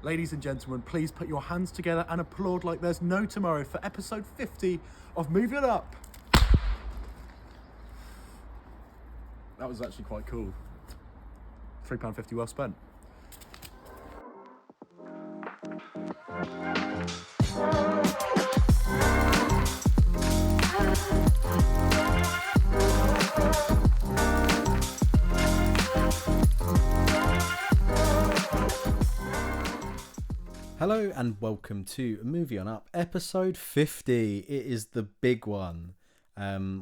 Ladies and gentlemen, please put your hands together and applaud like there's no tomorrow for episode 50 of Movie It Up. That was actually quite cool. £3.50 well spent. Hello and welcome to Movie On Up, episode 50. It is the big one.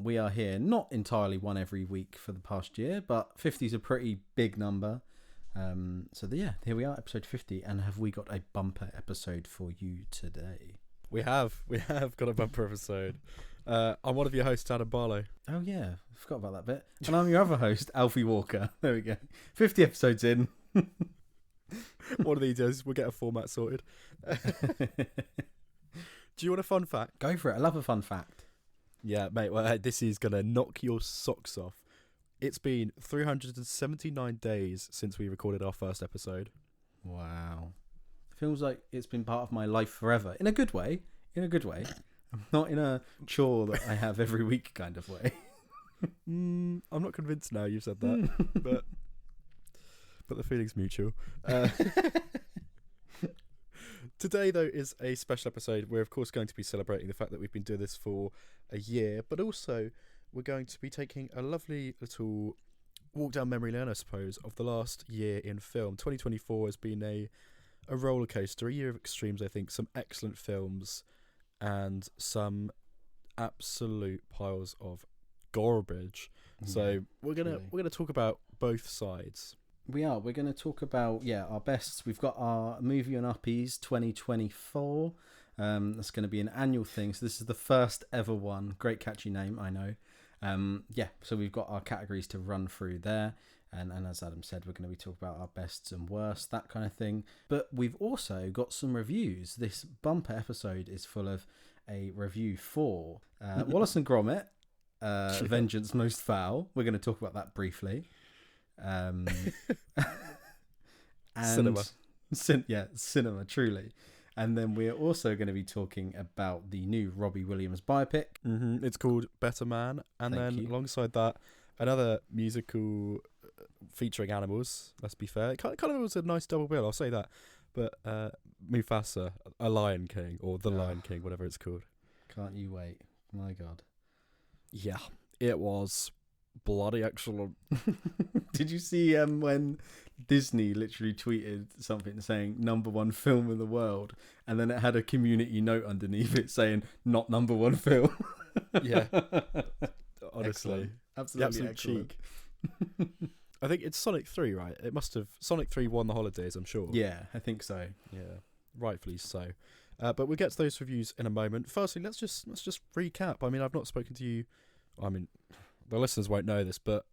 We are here, not entirely one every week for the past year, but 50 is a pretty big number. Here we are, episode 50. And have we got a bumper episode for you today? We have got a bumper episode. I'm one of your hosts, Adam Barlow. Oh yeah, I forgot about that bit. And I'm your other host, Alfie Walker. There we go. 50 episodes in. One of these days, we'll get a format sorted. Do you want a fun fact? Go for it. I love a fun fact. Yeah, mate. Well, this is going to knock your socks off. It's been 379 days since we recorded our first episode. Wow. Feels like it's been part of my life forever. In a good way. Not in a chore that I have every week kind of way. I'm not convinced now you've said that, but the feeling's mutual. Today, though, is a special episode. We're, of course, going to be celebrating the fact that we've been doing this for a year, but also we're going to be taking a lovely little walk down memory lane, I suppose, of the last year in film. 2024 has been a roller coaster, a year of extremes, I think. Some excellent films and some absolute piles of garbage. So we're gonna talk about both sides. We are. We're going to talk about, our bests. We've got our Movie on Uppies 2024. That's going to be an annual thing. So this is the first ever one. Great catchy name, I know. So we've got our categories to run through there. And as Adam said, we're going to be talking about our bests and worsts, that kind of thing. But we've also got some reviews. This bumper episode is full of a review for Wallace and Gromit, Vengeance Most Foul. We're going to talk about that briefly. And cinema, truly. And then we're also going to be talking about the new Robbie Williams biopic. It's called Better Man, and alongside that, another musical featuring animals. Let's be fair, it kind of was a nice double bill, I'll say that. But Mufasa, a Lion King, or the Lion King, whatever it's called. Can't you wait? My God. Yeah, it was bloody excellent. Did you see when Disney literally tweeted something saying #1 film in the world, and then it had a community note underneath it saying not #1 film? Yeah, honestly, excellent. Absolutely excellent. Cheek. I think it's Sonic 3, right? It must have. Sonic 3 won the holidays, I'm sure. Yeah, I think so. Yeah, rightfully so. But we'll get to those reviews in a moment. Firstly, let's just recap. I mean, I've not spoken to you. I mean, the listeners won't know this, but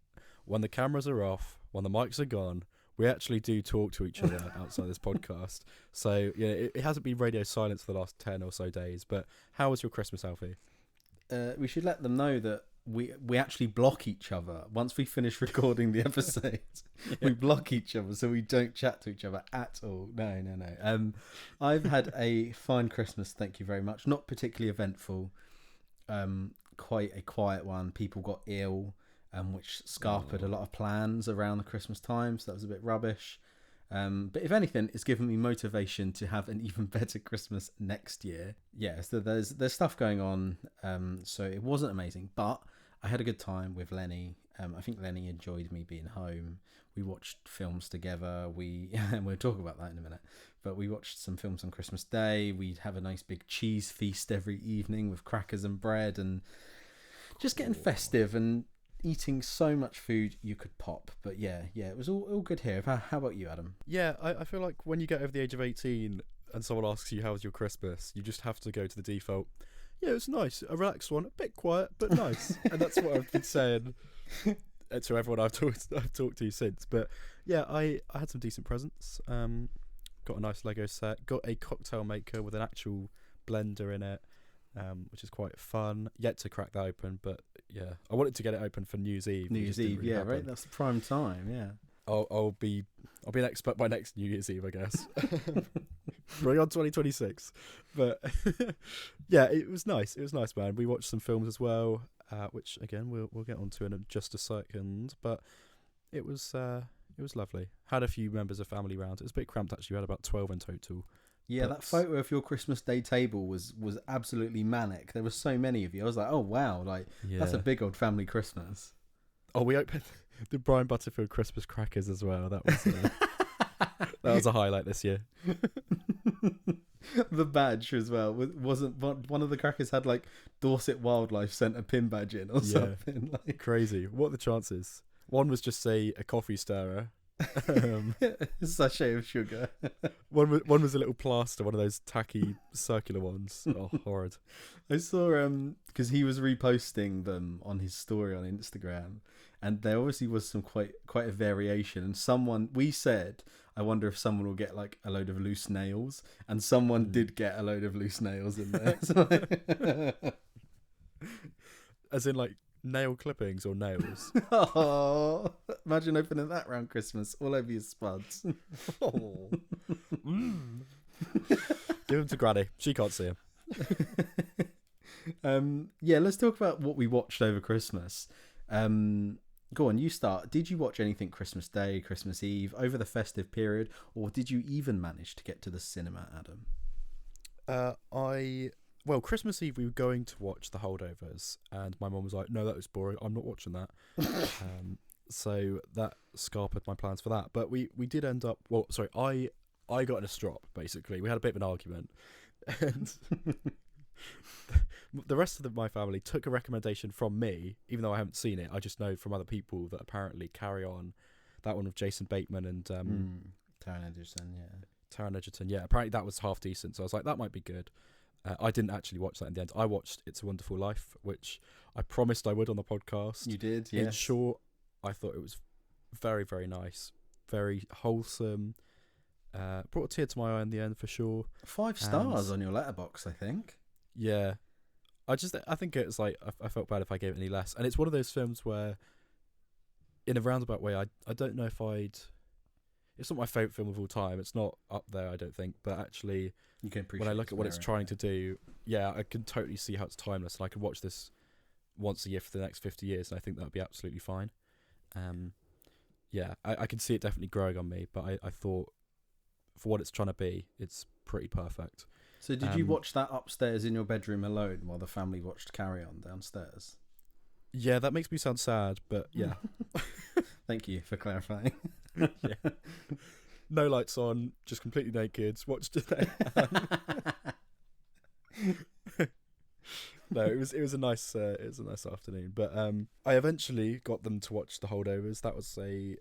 when the cameras are off, when the mics are gone, we actually do talk to each other outside this podcast. So, yeah, it hasn't been radio silence for the last 10 or so days. But how was your Christmas, Alfie? We should let them know that we actually block each other. Once we finish recording the episodes, we block each other so we don't chat to each other at all. No. I've had a fine Christmas, thank you very much. Not particularly eventful. Quite a quiet one. People got ill, which scarpered a lot of plans around the Christmas time, so that was a bit rubbish. But if anything, it's given me motivation to have an even better Christmas next year. Yeah, so there's stuff going on, so it wasn't amazing, but I had a good time with Lenny. I think Lenny enjoyed me being home. We watched films together. And we'll talk about that in a minute. But we watched some films on Christmas Day. We'd have a nice big cheese feast every evening with crackers and bread, and just getting festive and eating so much food you could pop. But yeah, it was all good here. How about you, Adam? Yeah, I feel like when you get over the age of 18 and someone asks you how was your Christmas, you just have to go to the default. Yeah, it was nice, a relaxed one, a bit quiet but nice. And that's what I've been saying to everyone I've talked to since. But yeah, I had some decent presents. Got a nice Lego set, got a cocktail maker with an actual blender in it, which is quite fun. Yet to crack that open, but yeah, I wanted to get it open for New Year's Eve. New Year's Eve, yeah, right. That's the prime time. Yeah, I'll be an expert by next New Year's Eve, I guess. bring on 2026. But yeah, it was nice. It was nice, man. We watched some films as well, which again we'll get onto in just a second. But it was lovely. Had a few members of family round. It was a bit cramped actually. We had about 12 in total. Yeah, that photo of your Christmas Day table was absolutely manic. There were so many of you. I was like, oh wow, like that's a big old family Christmas. Oh, we opened the Brian Butterfield Christmas crackers as well. That was that was a highlight this year. The badge as well wasn't one of the crackers had like Dorset Wildlife sent a pin badge in or something. Like crazy. What are the chances? One was just say a coffee stirrer. A sachet of sugar. One was a little plaster, one of those tacky circular ones. Oh, horrid. I saw because he was reposting them on his story on Instagram, and there obviously was some quite a variation. And we said, I wonder if someone will get like a load of loose nails, and someone did get a load of loose nails in there. As in like nail clippings or nails. Oh, imagine opening that around Christmas, all over your spuds. Oh. Give them to Granny. She can't see them. Yeah, let's talk about what we watched over Christmas. Go on, you start. Did you watch anything Christmas Day, Christmas Eve, over the festive period, or did you even manage to get to the cinema, Adam? Well, Christmas Eve we were going to watch The Holdovers, and my mum was like, "No, that was boring. I'm not watching that." So that scarpered my plans for that. But we did end up. Well, sorry, I got in a strop. Basically, we had a bit of an argument, and the rest of my family took a recommendation from me, even though I haven't seen it. I just know from other people that apparently Carry On, that one with Jason Bateman and Taron Egerton, yeah. Taron Egerton, yeah. Apparently that was half decent, so I was like, that might be good. I didn't actually watch that in the end. I watched It's a Wonderful Life, which I promised I would on the podcast. You did, yes. In short, I thought it was very, very nice, very wholesome. Brought a tear to my eye in the end for sure. 5 stars on your letterbox, I think. Yeah, I think it's like I felt bad if I gave it any less, and it's one of those films where, in a roundabout way, I don't know if it's not my favourite film of all time. It's not up there, I don't think. But actually, you can appreciate when I look at what it's trying to do, yeah, I can totally see how it's timeless. And I could watch this once a year for the next 50 years, and I think that would be absolutely fine. Yeah, I can see it definitely growing on me. But I thought, for what it's trying to be, it's pretty perfect. So did you watch that upstairs in your bedroom alone while the family watched Carry On downstairs? Yeah, that makes me sound sad, but yeah. Thank you for clarifying. Yeah. No lights on, just completely naked. Watched it. No, it was a nice afternoon. But I eventually got them to watch The Holdovers. That was a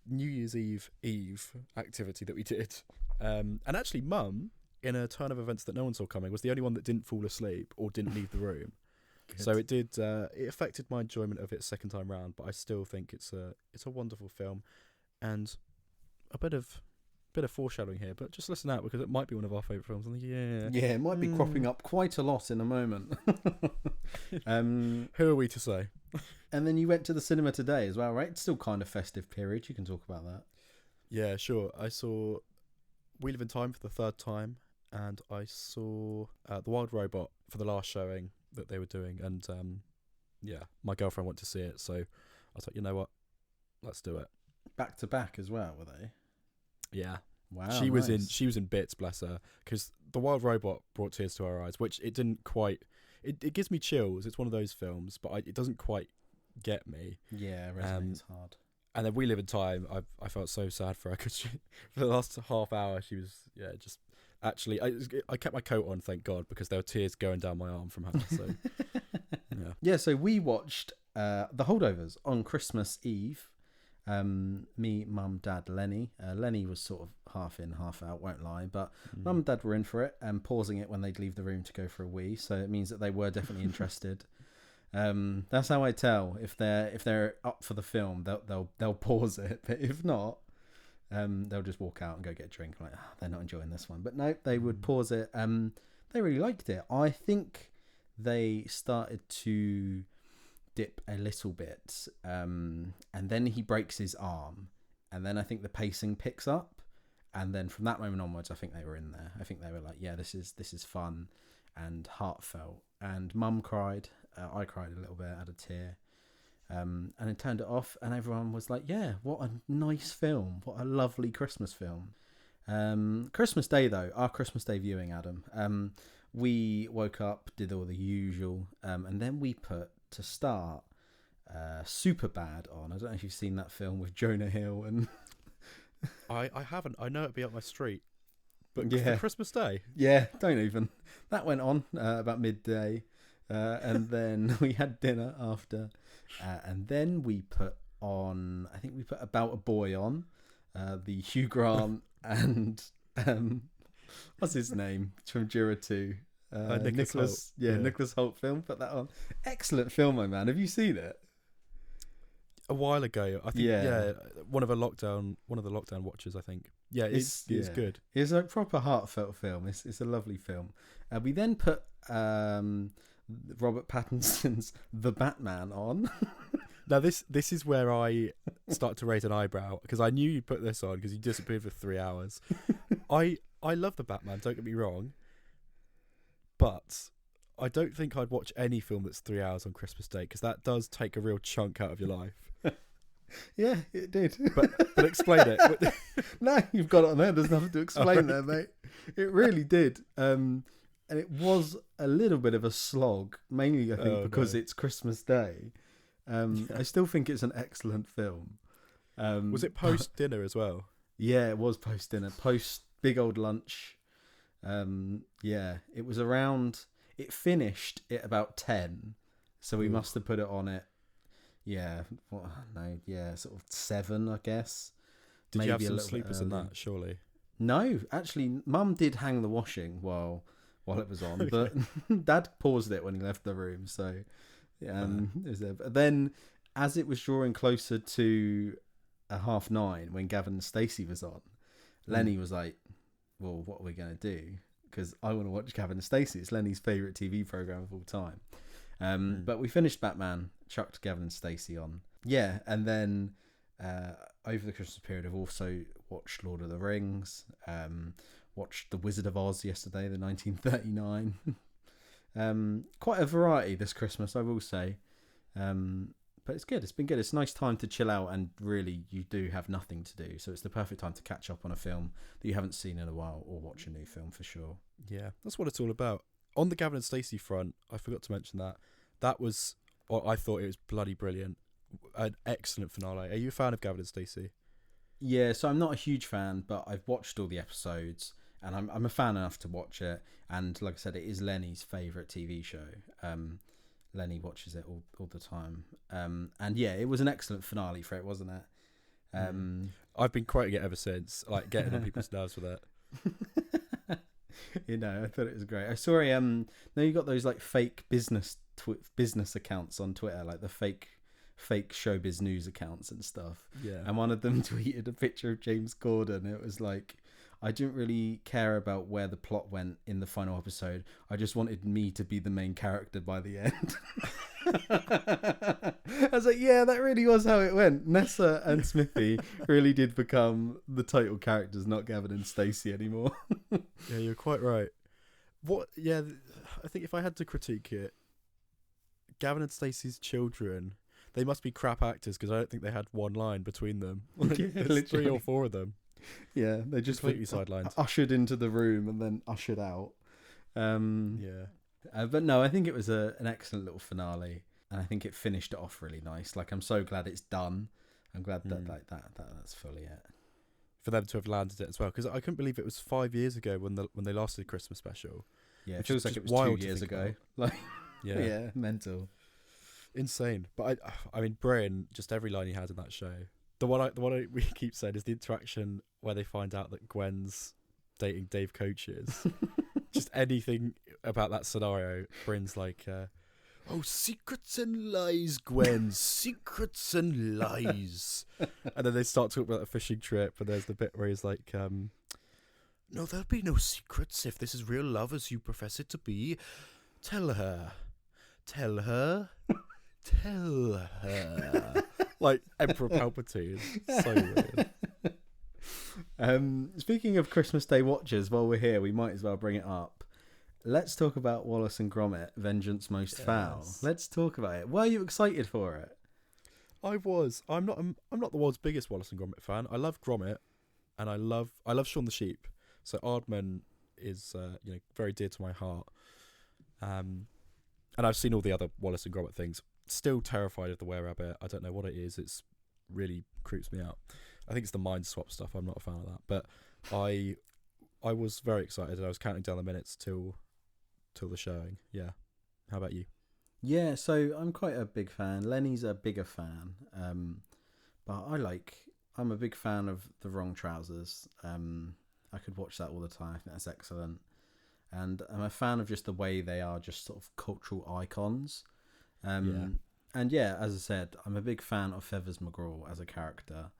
New Year's Eve activity that we did. And actually, Mum, in a turn of events that no one saw coming, was the only one that didn't fall asleep or didn't leave the room. Good. So it did. It affected my enjoyment of it second time round, but I still think it's a wonderful film, and a bit of foreshadowing here. But just listen out because it might be one of our favourite films of the year. Yeah, it might be cropping up quite a lot in a moment. Who are we to say? And then you went to the cinema today as well, right? It's still kind of festive period. You can talk about that. Yeah, sure. I saw We Live in Time for the third time, and I saw The Wild Robot for the last showing that they were doing, and yeah, my girlfriend wanted to see it, so I was like, you know what, let's do it. Back to back as well, were they? Yeah. Wow. She was in bits, bless her, because The Wild Robot brought tears to her eyes, which it didn't quite. It gives me chills. It's one of those films, but it doesn't quite get me. Yeah, it resonates hard. And then We Live in Time, I felt so sad for her because for the last half hour she was just. Actually, I kept my coat on, thank God, because there were tears going down my arm from her. So, yeah. So we watched The Holdovers on Christmas Eve. Me, Mum, Dad, Lenny. Lenny was sort of half in, half out. Won't lie, but Mum and Dad were in for it and pausing it when they'd leave the room to go for a wee. So it means that they were definitely interested. That's how I tell if they're up for the film. They'll pause it, but if not. They'll just walk out and go get a drink. Like, they're not enjoying this one. But no, they would pause it. They really liked it. I think they started to dip a little bit. And then he breaks his arm. And then I think the pacing picks up. And then from that moment onwards, I think they were in there. I think they were like, yeah, this is fun and heartfelt. And Mum cried. I cried a little bit, had a tear. And then turned it off, and everyone was like, yeah, what a nice film. What a lovely Christmas film. Christmas Day, though, our Christmas Day viewing, Adam, we woke up, did all the usual, and then we put, to start, Superbad on. I don't know if you've seen that film with Jonah Hill and... I haven't. I know it'd be up my street. But Yeah. for Christmas Day? Yeah, don't even. That went on about midday, and then we had dinner after, and then we put on, I think we put About a Boy on, the Hugh Grant and what's his name from Jura 2? Nicholas Hoult. Yeah, Nicholas Hoult film. Put that on. Excellent film, my man. Have you seen it? A while ago, I think. Yeah. Yeah, one of the lockdown watches. I think. Yeah, it's good. It's a proper heartfelt film. It's a lovely film. We then put Robert Pattinson's The Batman on. Now this is where I start to raise an eyebrow, because I knew you'd put this on because you disappeared for 3 hours. I love The Batman. Don't get me wrong, but I don't think I'd watch any film that's 3 hours on Christmas Day, because that does take a real chunk out of your life. Yeah, it did. But explain it. No, you've got it on there. There's nothing to explain there, mate. It really did. And it was a little bit of a slog, mainly I think because it's Christmas Day. I still think it's an excellent film. Was it post dinner as well? Yeah, it was post dinner, post big old lunch. Yeah, it was around. It finished at about 10, so we must have put it on at. Yeah, sort of 7, I guess. Did Maybe you have a some little bit sleepers in early. that? Surely. No, actually, Mum did hang the washing while it was on, but Dad paused it when he left the room. So, it was there. But then, as it was drawing closer to 9:30, when Gavin and Stacey was on, Lenny was like, "Well, what are we gonna do? Because I want to watch Gavin and Stacey. It's Lenny's favourite TV program of all time." But we finished Batman, chucked Gavin and Stacey on. Yeah, and then over the Christmas period, I've also watched Lord of the Rings, watched The Wizard of Oz yesterday, the 1939. Quite a variety this Christmas, I will say. But it's good. It's been good. It's a nice time to chill out, and really you do have nothing to do. So it's the perfect time to catch up on a film that you haven't seen in a while, or watch a new film for sure. Yeah, that's what it's all about. On the Gavin and Stacey front, I forgot to mention that was, well, I thought it was bloody brilliant. An excellent finale. Are you a fan of Gavin and Stacey? Yeah, so I'm not a huge fan, but I've watched all the episodes, and I'm a fan enough to watch it. And like I said, it is Lenny's favourite TV show. Lenny watches it all the time. And yeah, it was an excellent finale for it, wasn't it? I've been quoting it ever since, like getting on people's nerves with it. You know, I thought it was great. I saw now you got those like fake business accounts on Twitter, like the fake showbiz news accounts and stuff. Yeah. And one of them tweeted a picture of James Corden. It was like, I didn't really care about where the plot went in the final episode. I just wanted me to be the main character by the end. I was like, yeah, that really was how it went. Nessa and Smithy really did become the title characters, not Gavin and Stacey anymore. Yeah, you're quite right. Yeah, I think if I had to critique it, Gavin and Stacey's children, they must be crap actors, because I don't think they had one line between them. Yeah, There's 3 or 4 of them. Yeah, they just Completely sidelined. ushered into the room and then ushered out. Yeah. But no, I think it was an excellent little finale, and I think it finished it off really nice. Like, I'm so glad it's done. I'm glad that that's fully it. For them to have landed it as well, because I couldn't believe it was 5 years ago when they last did a Christmas special. Yeah, it Which feels is like just it was wild 2 to years think ago. about. Like, Yeah. yeah, mental. Insane. But I mean, brilliant. Just every line he had in that show. The one we keep saying is the interaction where they find out that Gwen's dating Dave Coaches. Just anything about that scenario. Bryn's like, oh, secrets and lies, Gwen. Secrets and lies. And then they start talking about a fishing trip, and there's the bit where he's like, no, there'll be no secrets if this is real love as you profess it to be. Tell her. Tell her. Tell her. Like Emperor Palpatine. So weird. Speaking of Christmas Day watches, while we're here, we might as well bring it up. Let's talk about Wallace and Gromit: Vengeance Most Foul. Let's talk about it. Were you excited for it? I was. I'm not the world's biggest Wallace and Gromit fan. I love Gromit, and I love Shaun the Sheep. So Aardman is very dear to my heart. And I've seen all the other Wallace and Gromit things. Still terrified of the Were-Rabbit. I don't know what it is. It's really creeps me out. I think it's the mind swap stuff. I'm not a fan of that. But I was very excited. I was counting down the minutes till the showing. Yeah. How about you? Yeah, so I'm quite a big fan. Lenny's a bigger fan. But I'm a big fan of The Wrong Trousers. I could watch that all the time. I think that's excellent. And I'm a fan of just the way they are just sort of cultural icons. And yeah, as I said, I'm a big fan of Feathers McGraw as a character.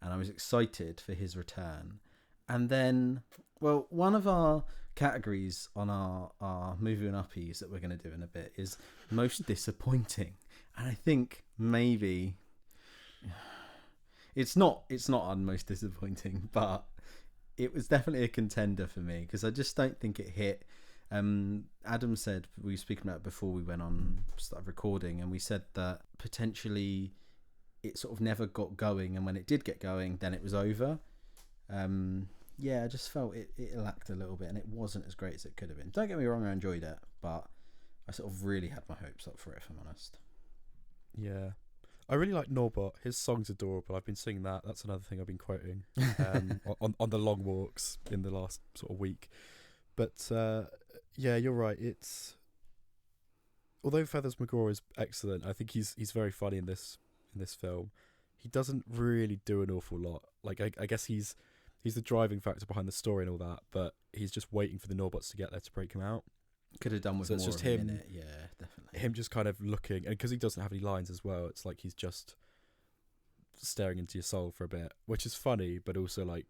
And I was excited for his return. And then, well, one of our categories on our movie and uppies that we're going to do in a bit is most disappointing. And I think maybe it's not most disappointing, but it was definitely a contender for me because I just don't think it hit. Adam said, we were speaking about it before we went on, started recording, and we said that potentially it sort of never got going, and when it did get going, then it was over. Yeah, I just felt it lacked a little bit, and it wasn't as great as it could have been. Don't get me wrong, I enjoyed it, but I sort of really had my hopes up for it, if I'm honest. Yeah. I really like Norbot. His song's adorable. I've been singing that. That's another thing I've been quoting on the long walks in the last sort of week. But yeah, you're right. Although Feathers McGraw is excellent, I think he's very funny in this film. He doesn't really do an awful lot. Like I guess he's the driving factor behind the story and all that, but he's just waiting for the Norbots to get there to break him out. Could have done with so more it's just of him in it. Yeah, definitely. Him just kind of looking, and because he doesn't have any lines as well, it's like he's just staring into your soul for a bit, which is funny, but also like,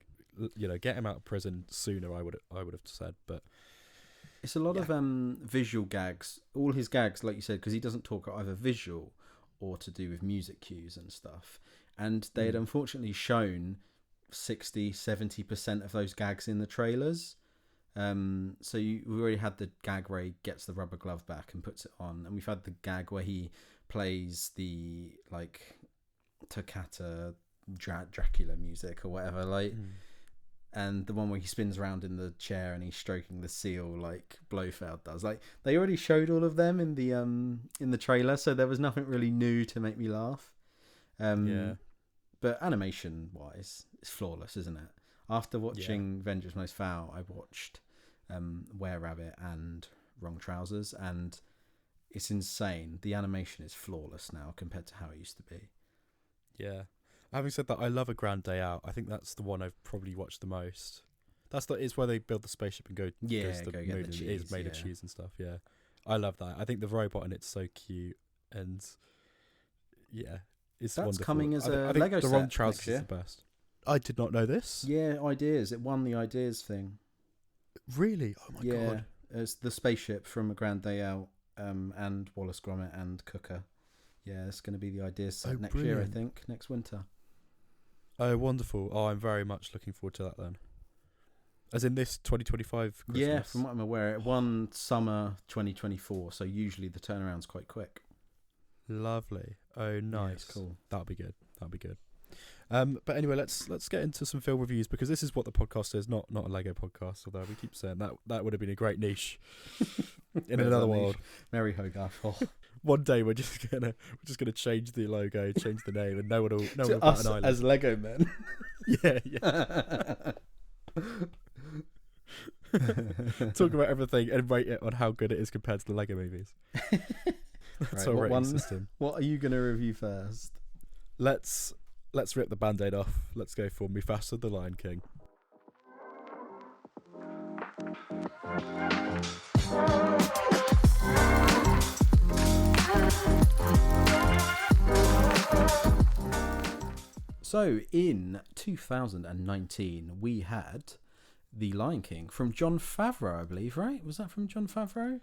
get him out of prison sooner. I would have said, but it's a lot of visual gags. All his gags, like you said, because he doesn't talk, are either visual or to do with music cues and stuff. And they had unfortunately shown 60-70% of those gags in the trailers. So we already had the gag where he gets the rubber glove back and puts it on, and we've had the gag where he plays the like Toccata Dracula music or whatever, and the one where he spins around in the chair and he's stroking the seal like Blofeld does. Like they already showed all of them in the trailer, so there was nothing really new to make me laugh. But animation wise, it's flawless, isn't it? After watching Vengeance Most Foul, I watched Were-Rabbit and Wrong Trousers, and it's insane. The animation is flawless now compared to how it used to be. Yeah. Having said that, I love A Grand Day Out. I think that's the one I've probably watched the most. It's where they build the spaceship and go to the moon, and it is made of cheese and stuff. Yeah, I love that. I think the robot in it's so cute, and it's wonderful. Coming as a I think Lego The set Wrong Trousers next year. is the best. I did not know this. Yeah, Ideas. It won the Ideas thing. Really? Oh my god! It's the spaceship from A Grand Day Out, and Wallace Gromit and Cooker. Yeah, it's going to be the Ideas set next year, I think, next winter. Oh, wonderful! Oh, I'm very much looking forward to that then. As in this 2025 Christmas? Yeah, from what I'm aware, it won summer 2024, so usually the turnaround's quite quick. Lovely. Oh, nice. Yeah, cool. That'll be good. But anyway, let's get into some film reviews, because this is what the podcast is, not a Lego podcast. Although we keep saying that would have been a great niche in another world. Mary Hogarth. Oh. One day we're just gonna change the logo, change the name, and no one will bat us an eyelid. as Lego men. Yeah. Talk about everything and rate it on how good it is compared to the Lego movies. That's our rating system. What are you going to review first? Let's rip the band-aid off. Let's go for Mufasa the Lion King. So in 2019 we had The Lion King from Jon Favreau, I believe, right? Was that from Jon Favreau?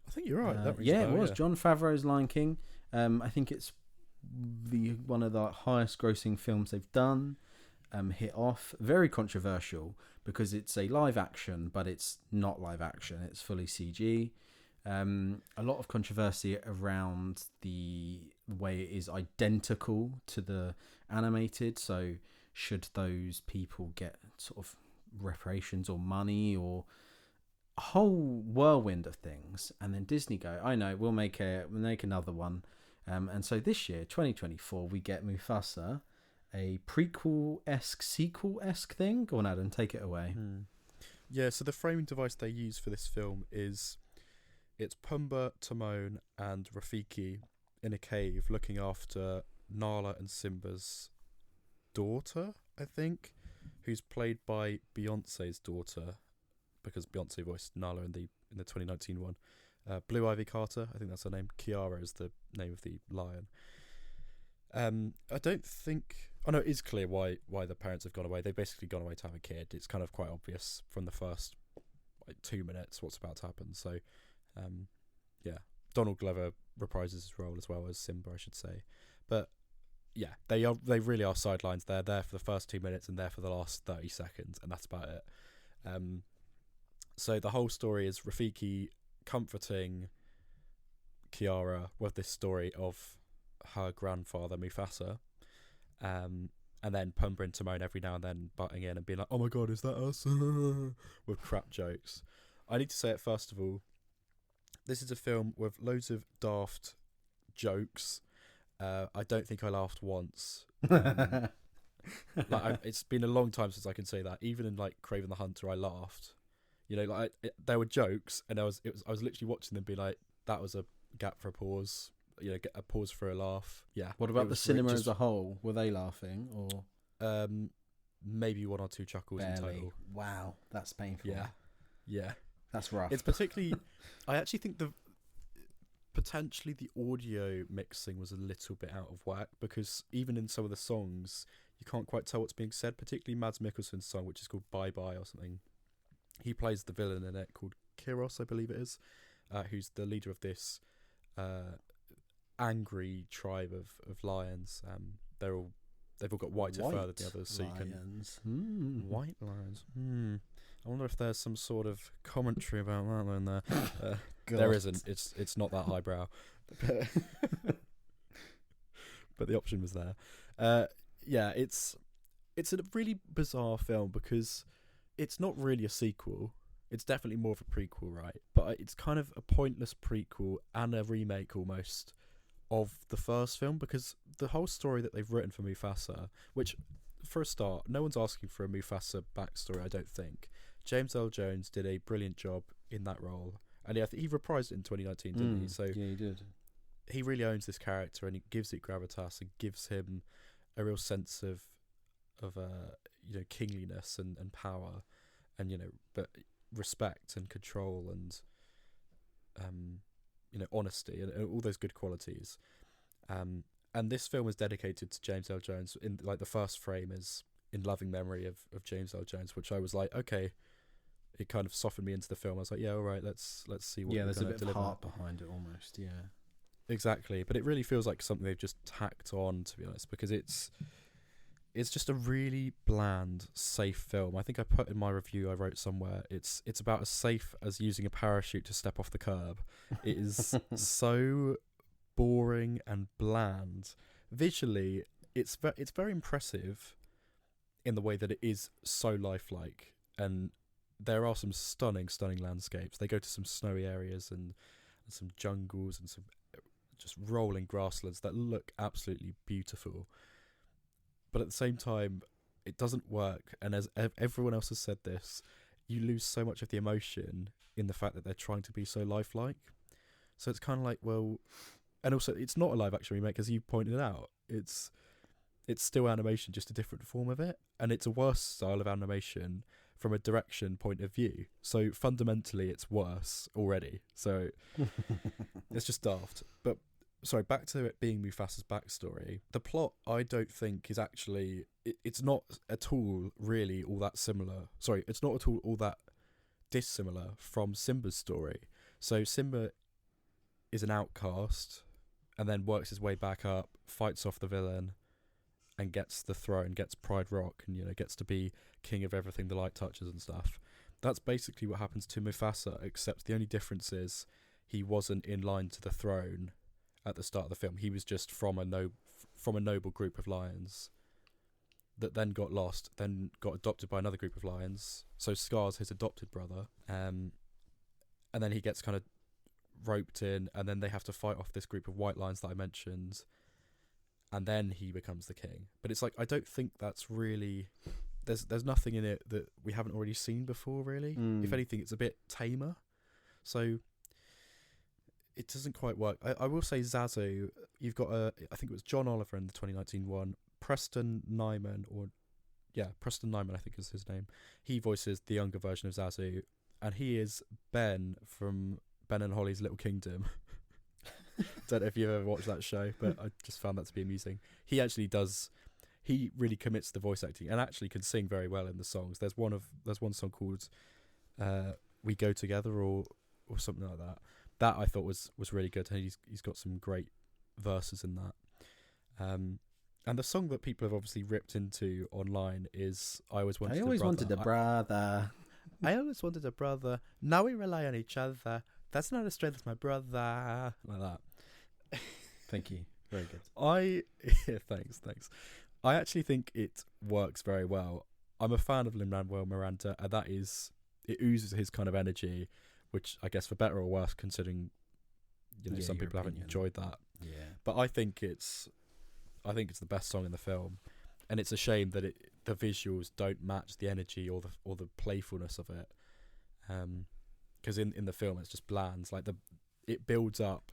I think you're right. It was Jon Favreau's Lion King. I think it's one of the highest grossing films they've done. hit off. Very controversial because it's a live action, but it's not live action. It's fully CG. A lot of controversy around the way it is identical to the animated. So should those people get sort of reparations or money or a whole whirlwind of things? And then Disney go, I know, we'll make another one. And so this year, 2024, we get Mufasa, a prequel-esque, sequel-esque thing. Go on, Adam, take it away. Yeah, so the framing device they use for this film is it's Pumbaa, Timon, and Rafiki in a cave looking after Nala and Simba's daughter, I think, who's played by Beyonce's daughter, because Beyonce voiced Nala in the 2019 one. Blue Ivy Carter, I think that's her name. Kiara is the name of the lion. I don't think... Oh no, it is clear why the parents have gone away. They've basically gone away to have a kid. It's kind of quite obvious from the first 2 minutes what's about to happen. So, yeah, Donald Glover reprises his role as well as Simba, I should say. But yeah, they really are sidelines. They're there for the first 2 minutes and there for the last 30 seconds, and that's about it. So the whole story is Rafiki comforting Kiara with this story of her grandfather Mufasa, and then Pumbaa and Timon every now and then butting in and being like, oh my god, is that us? with crap jokes. I need to say it first of all, this is a film with loads of daft jokes. I don't think I laughed once. It's been a long time since I can say that. Even in like Kraven the Hunter, I laughed. You know, there were jokes, and I was literally watching them, be like, that was a gap for a pause. You know, get a pause for a laugh. Yeah. What about the cinema as a whole? Were they laughing or? Maybe one or two chuckles barely. In total. Wow, that's painful. Yeah. That's rough. It's particularly. I actually think potentially the audio mixing was a little bit out of whack, because even in some of the songs, you can't quite tell what's being said. Particularly Mads Mikkelsen's song, which is called Bye Bye or something. He plays the villain in it called Kiros, I believe it is, who's the leader of this angry tribe of lions. They've all got whiter fur than the others, so lions. You can white lions. I wonder if there's some sort of commentary about that in there. There isn't. It's not that highbrow, but the option was there. Yeah, it's a really bizarre film because it's not really a sequel. It's definitely more of a prequel, right? But it's kind of a pointless prequel and a remake almost of the first film, because the whole story that they've written for Mufasa, which, for a start, no one's asking for a Mufasa backstory, I don't think. James Earl Jones did a brilliant job in that role, and I think he reprised it in 2019, didn't he? So yeah, he did. He really owns this character, and he gives it gravitas and gives him a real sense of kingliness and power, and but respect and control and honesty and all those good qualities. And this film is dedicated to James Earl Jones. In like the first frame is in loving memory of James Earl Jones, which I was like, okay, it kind of softened me into the film. I was like, yeah, all right, let's see what. Yeah, there's a bit deliver. of heart behind it, almost. Yeah, exactly. But it really feels like something they've just tacked on, to be honest, because it's just a really bland, safe film. I think I put in my review, I wrote somewhere, it's about as safe as using a parachute to step off the curb. It is so boring and bland. Visually, it's very impressive in the way that it is so lifelike, and there are some stunning landscapes. They go to some snowy areas and some jungles and some just rolling grasslands that look absolutely beautiful. But at the same time, it doesn't work. And as everyone else has said this, you lose so much of the emotion in the fact that they're trying to be so lifelike. So it's kind of like, well... And also, it's not a live-action remake, as you pointed out. It's still animation, just a different form of it. And it's a worse style of animation from a direction point of view. So fundamentally, it's worse already. So it's just daft. But... Sorry, back to it being Mufasa's backstory. The plot, I don't think, is actually... It's not at all really all that similar. Sorry, it's not at all that dissimilar from Simba's story. So Simba is an outcast and then works his way back up, fights off the villain, and gets the throne, gets Pride Rock, and gets to be king of everything the light touches and stuff. That's basically what happens to Mufasa, except the only difference is he wasn't in line to the throne at the start of the film. He was just from a noble group of lions that then got lost, then got adopted by another group of lions. So Scar's his adopted brother, and then he gets kind of roped in, and then they have to fight off this group of white lions that I mentioned, and then he becomes the king. But it's like, I don't think that's really... There's nothing in it that we haven't already seen before, really. If anything, it's a bit tamer. So it doesn't quite work. I will say Zazu, you've got I think it was John Oliver in the 2019 one, Preston Nyman, I think is his name. He voices the younger version of Zazu, and he is Ben from Ben and Holly's Little Kingdom. Don't know if you've ever watched that show, but I just found that to be amusing. He really commits to the voice acting and actually can sing very well in the songs. There's one song called "We Go Together" or something like that. That I thought was really good. And he's got some great verses in that. And the song that people have obviously ripped into online is "I Always Wanted a Brother." I always wanted a brother. I always wanted a brother. Now we rely on each other. That's not as strength as my brother. Like that. Thank you. Very good. Thanks. I actually think it works very well. I'm a fan of Lin-Manuel Miranda, and it oozes his kind of energy, which I guess for better or worse, considering some people haven't enjoyed that. Yeah. But I think it's the best song in the film, and it's a shame that the visuals don't match the energy or the playfulness of it. Because in the film it's just bland. Like it builds up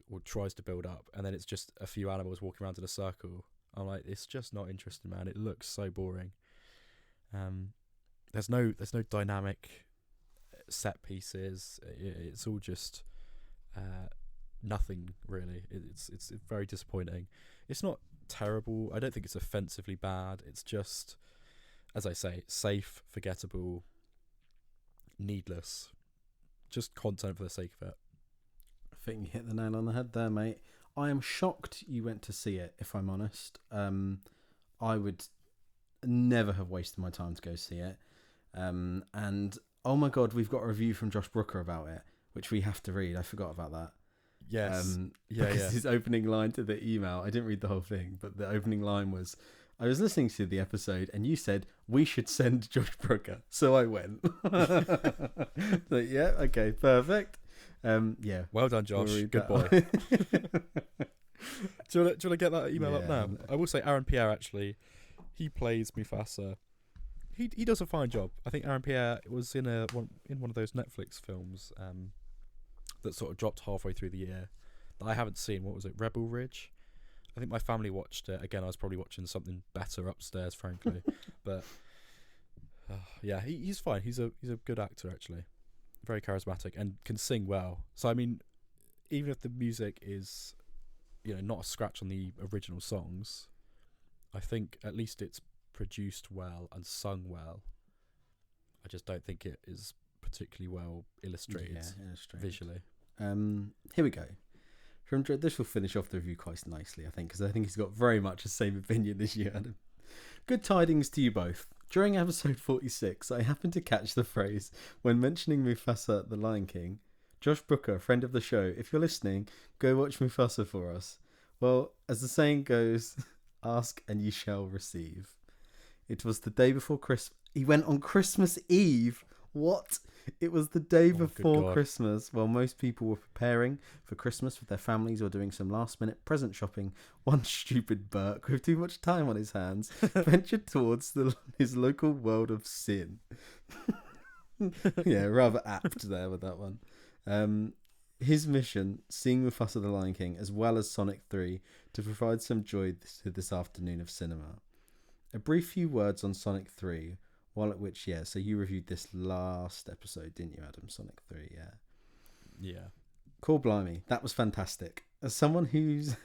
or tries to build up, and then it's just a few animals walking around in a circle. I'm like, it's just not interesting, man. It looks so boring. There's no dynamic set pieces. It's all just nothing really. It's very disappointing. It's not terrible. I don't think it's offensively bad. It's just, as I say, safe, forgettable, needless, just content for the sake of it. I think you hit the nail on the head there, mate. I am shocked you went to see it, if I'm honest. I would never have wasted my time to go see it. And, oh my God, we've got a review from Josh Brooker about it, which we have to read. I forgot about that. Yes. Because his opening line to the email, I didn't read the whole thing, but the opening line was, I was listening to the episode and you said, we should send Josh Brooker. So I went. So, yeah, okay, perfect. Yeah. Well done, Josh. We'll Good boy. Do you want to get that email up now? I will say Aaron Pierre, actually, he plays Mufasa. He does a fine job. I think Aaron Pierre was in one of those Netflix films that sort of dropped halfway through the year that I haven't seen. What was it? Rebel Ridge? I think my family watched it. Again, I was probably watching something better upstairs, frankly. But yeah, he's fine. He's a good actor, actually. Very charismatic and can sing well. So I mean, even if the music is, not a scratch on the original songs, I think at least it's produced well and sung well. I just don't think it is particularly well illustrated visually. Here we go. This will finish off the review quite nicely, I think, because I think he's got very much the same opinion as you, Adam. Good tidings to you both. During episode 46, I happened to catch the phrase when mentioning Mufasa the Lion King. Josh Brooker, friend of the show, if you're listening, go watch Mufasa for us. Well, as the saying goes, ask and ye shall receive. It was the day before Christmas. He went on Christmas Eve. What? It was the day before Christmas, while most people were preparing for Christmas with their families or doing some last-minute present shopping. One stupid Burke with too much time on his hands ventured towards his local world of sin. Yeah, rather apt there with that one. His mission, seeing Mufasa the Lion King, as well as Sonic 3, to provide some joy to this afternoon of cinema. A brief few words on Sonic 3. So you reviewed this last episode, didn't you, Adam? Sonic 3, yeah. Cool, blimey, that was fantastic. As someone whose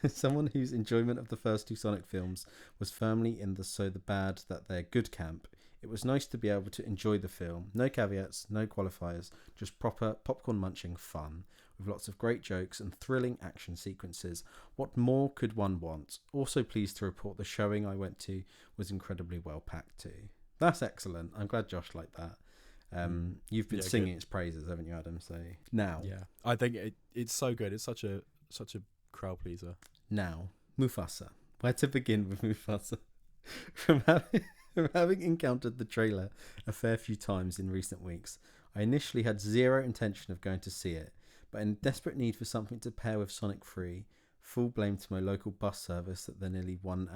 enjoyment of the first two Sonic films was firmly in the so the bad that they're good camp, It was nice to be able to enjoy the film. No caveats, no qualifiers, just proper popcorn munching fun, with lots of great jokes and thrilling action sequences. What more could one want? Also pleased to report the showing I went to was incredibly well packed too. That's excellent. I'm glad Josh liked that. You've been singing its praises, haven't you, Adam? So now, I think it's so good. It's such a crowd pleaser. Now, Mufasa. Where to begin with Mufasa? From having encountered the trailer a fair few times in recent weeks, I initially had zero intention of going to see it, but in desperate need for something to pair with Sonic 3, full blame to my local bus service at the nearly 1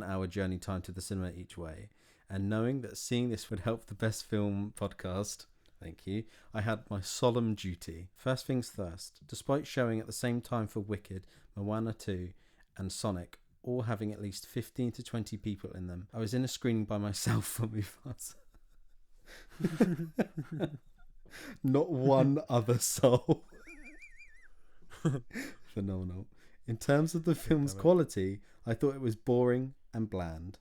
hour journey time to the cinema each way, and knowing that seeing this would help the Best Film podcast, thank you, I had my solemn duty. First things first, despite showing at the same time for Wicked, Moana 2 and Sonic, all having at least 15 to 20 people in them, I was in a screening by myself for Mufasa. Not one other soul. Phenomenal. In terms of the film's quality, I thought it was boring and bland.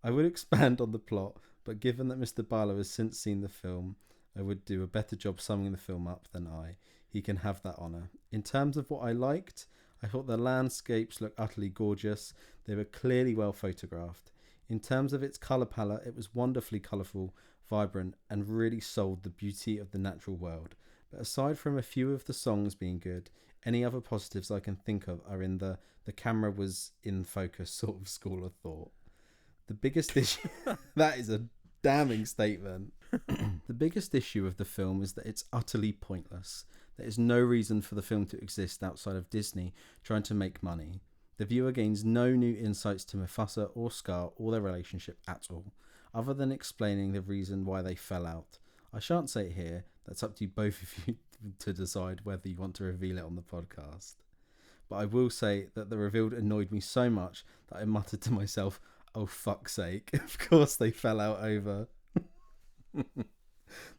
I would expand on the plot, but given that Mr. Barlow has since seen the film, I would do a better job summing the film up than I. He can have that honour. In terms of what I liked, I thought the landscapes looked utterly gorgeous. They were clearly well photographed. In terms of its colour palette, it was wonderfully colourful, vibrant, and really sold the beauty of the natural world. But aside from a few of the songs being good, any other positives I can think of are in the camera was in focus sort of school of thought. The biggest issue... That is a damning statement. The biggest issue of the film is that it's utterly pointless. There is no reason for the film to exist outside of Disney trying to make money. The viewer gains no new insights to Mufasa or Scar or their relationship at all, other than explaining the reason why they fell out. I shan't say it here. That's up to you both of you to decide whether you want to reveal it on the podcast. But I will say that the reveal annoyed me so much that I muttered to myself, oh fuck's sake, of course they fell out over.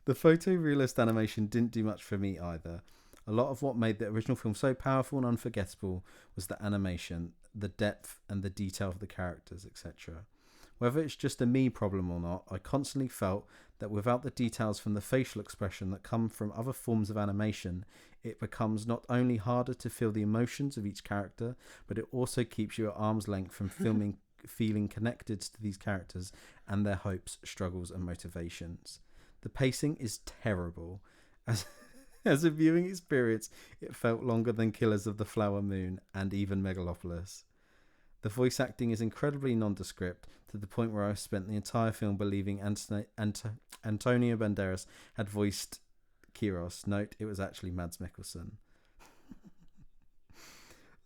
The photorealist animation didn't do much for me either. A lot of what made the original film so powerful and unforgettable was the animation, the depth and the detail of the characters, etc. Whether it's just a me problem or not, I constantly felt that without the details from the facial expression that come from other forms of animation, it becomes not only harder to feel the emotions of each character, but it also keeps you at arm's length from feeling connected to these characters and their hopes, struggles and motivations. The pacing is terrible. As a viewing experience, it felt longer than Killers of the Flower Moon and even Megalopolis. The voice acting is incredibly nondescript, to the point where I spent the entire film believing Antonio Banderas had voiced Kyros. Note, it was actually Mads Mikkelsen.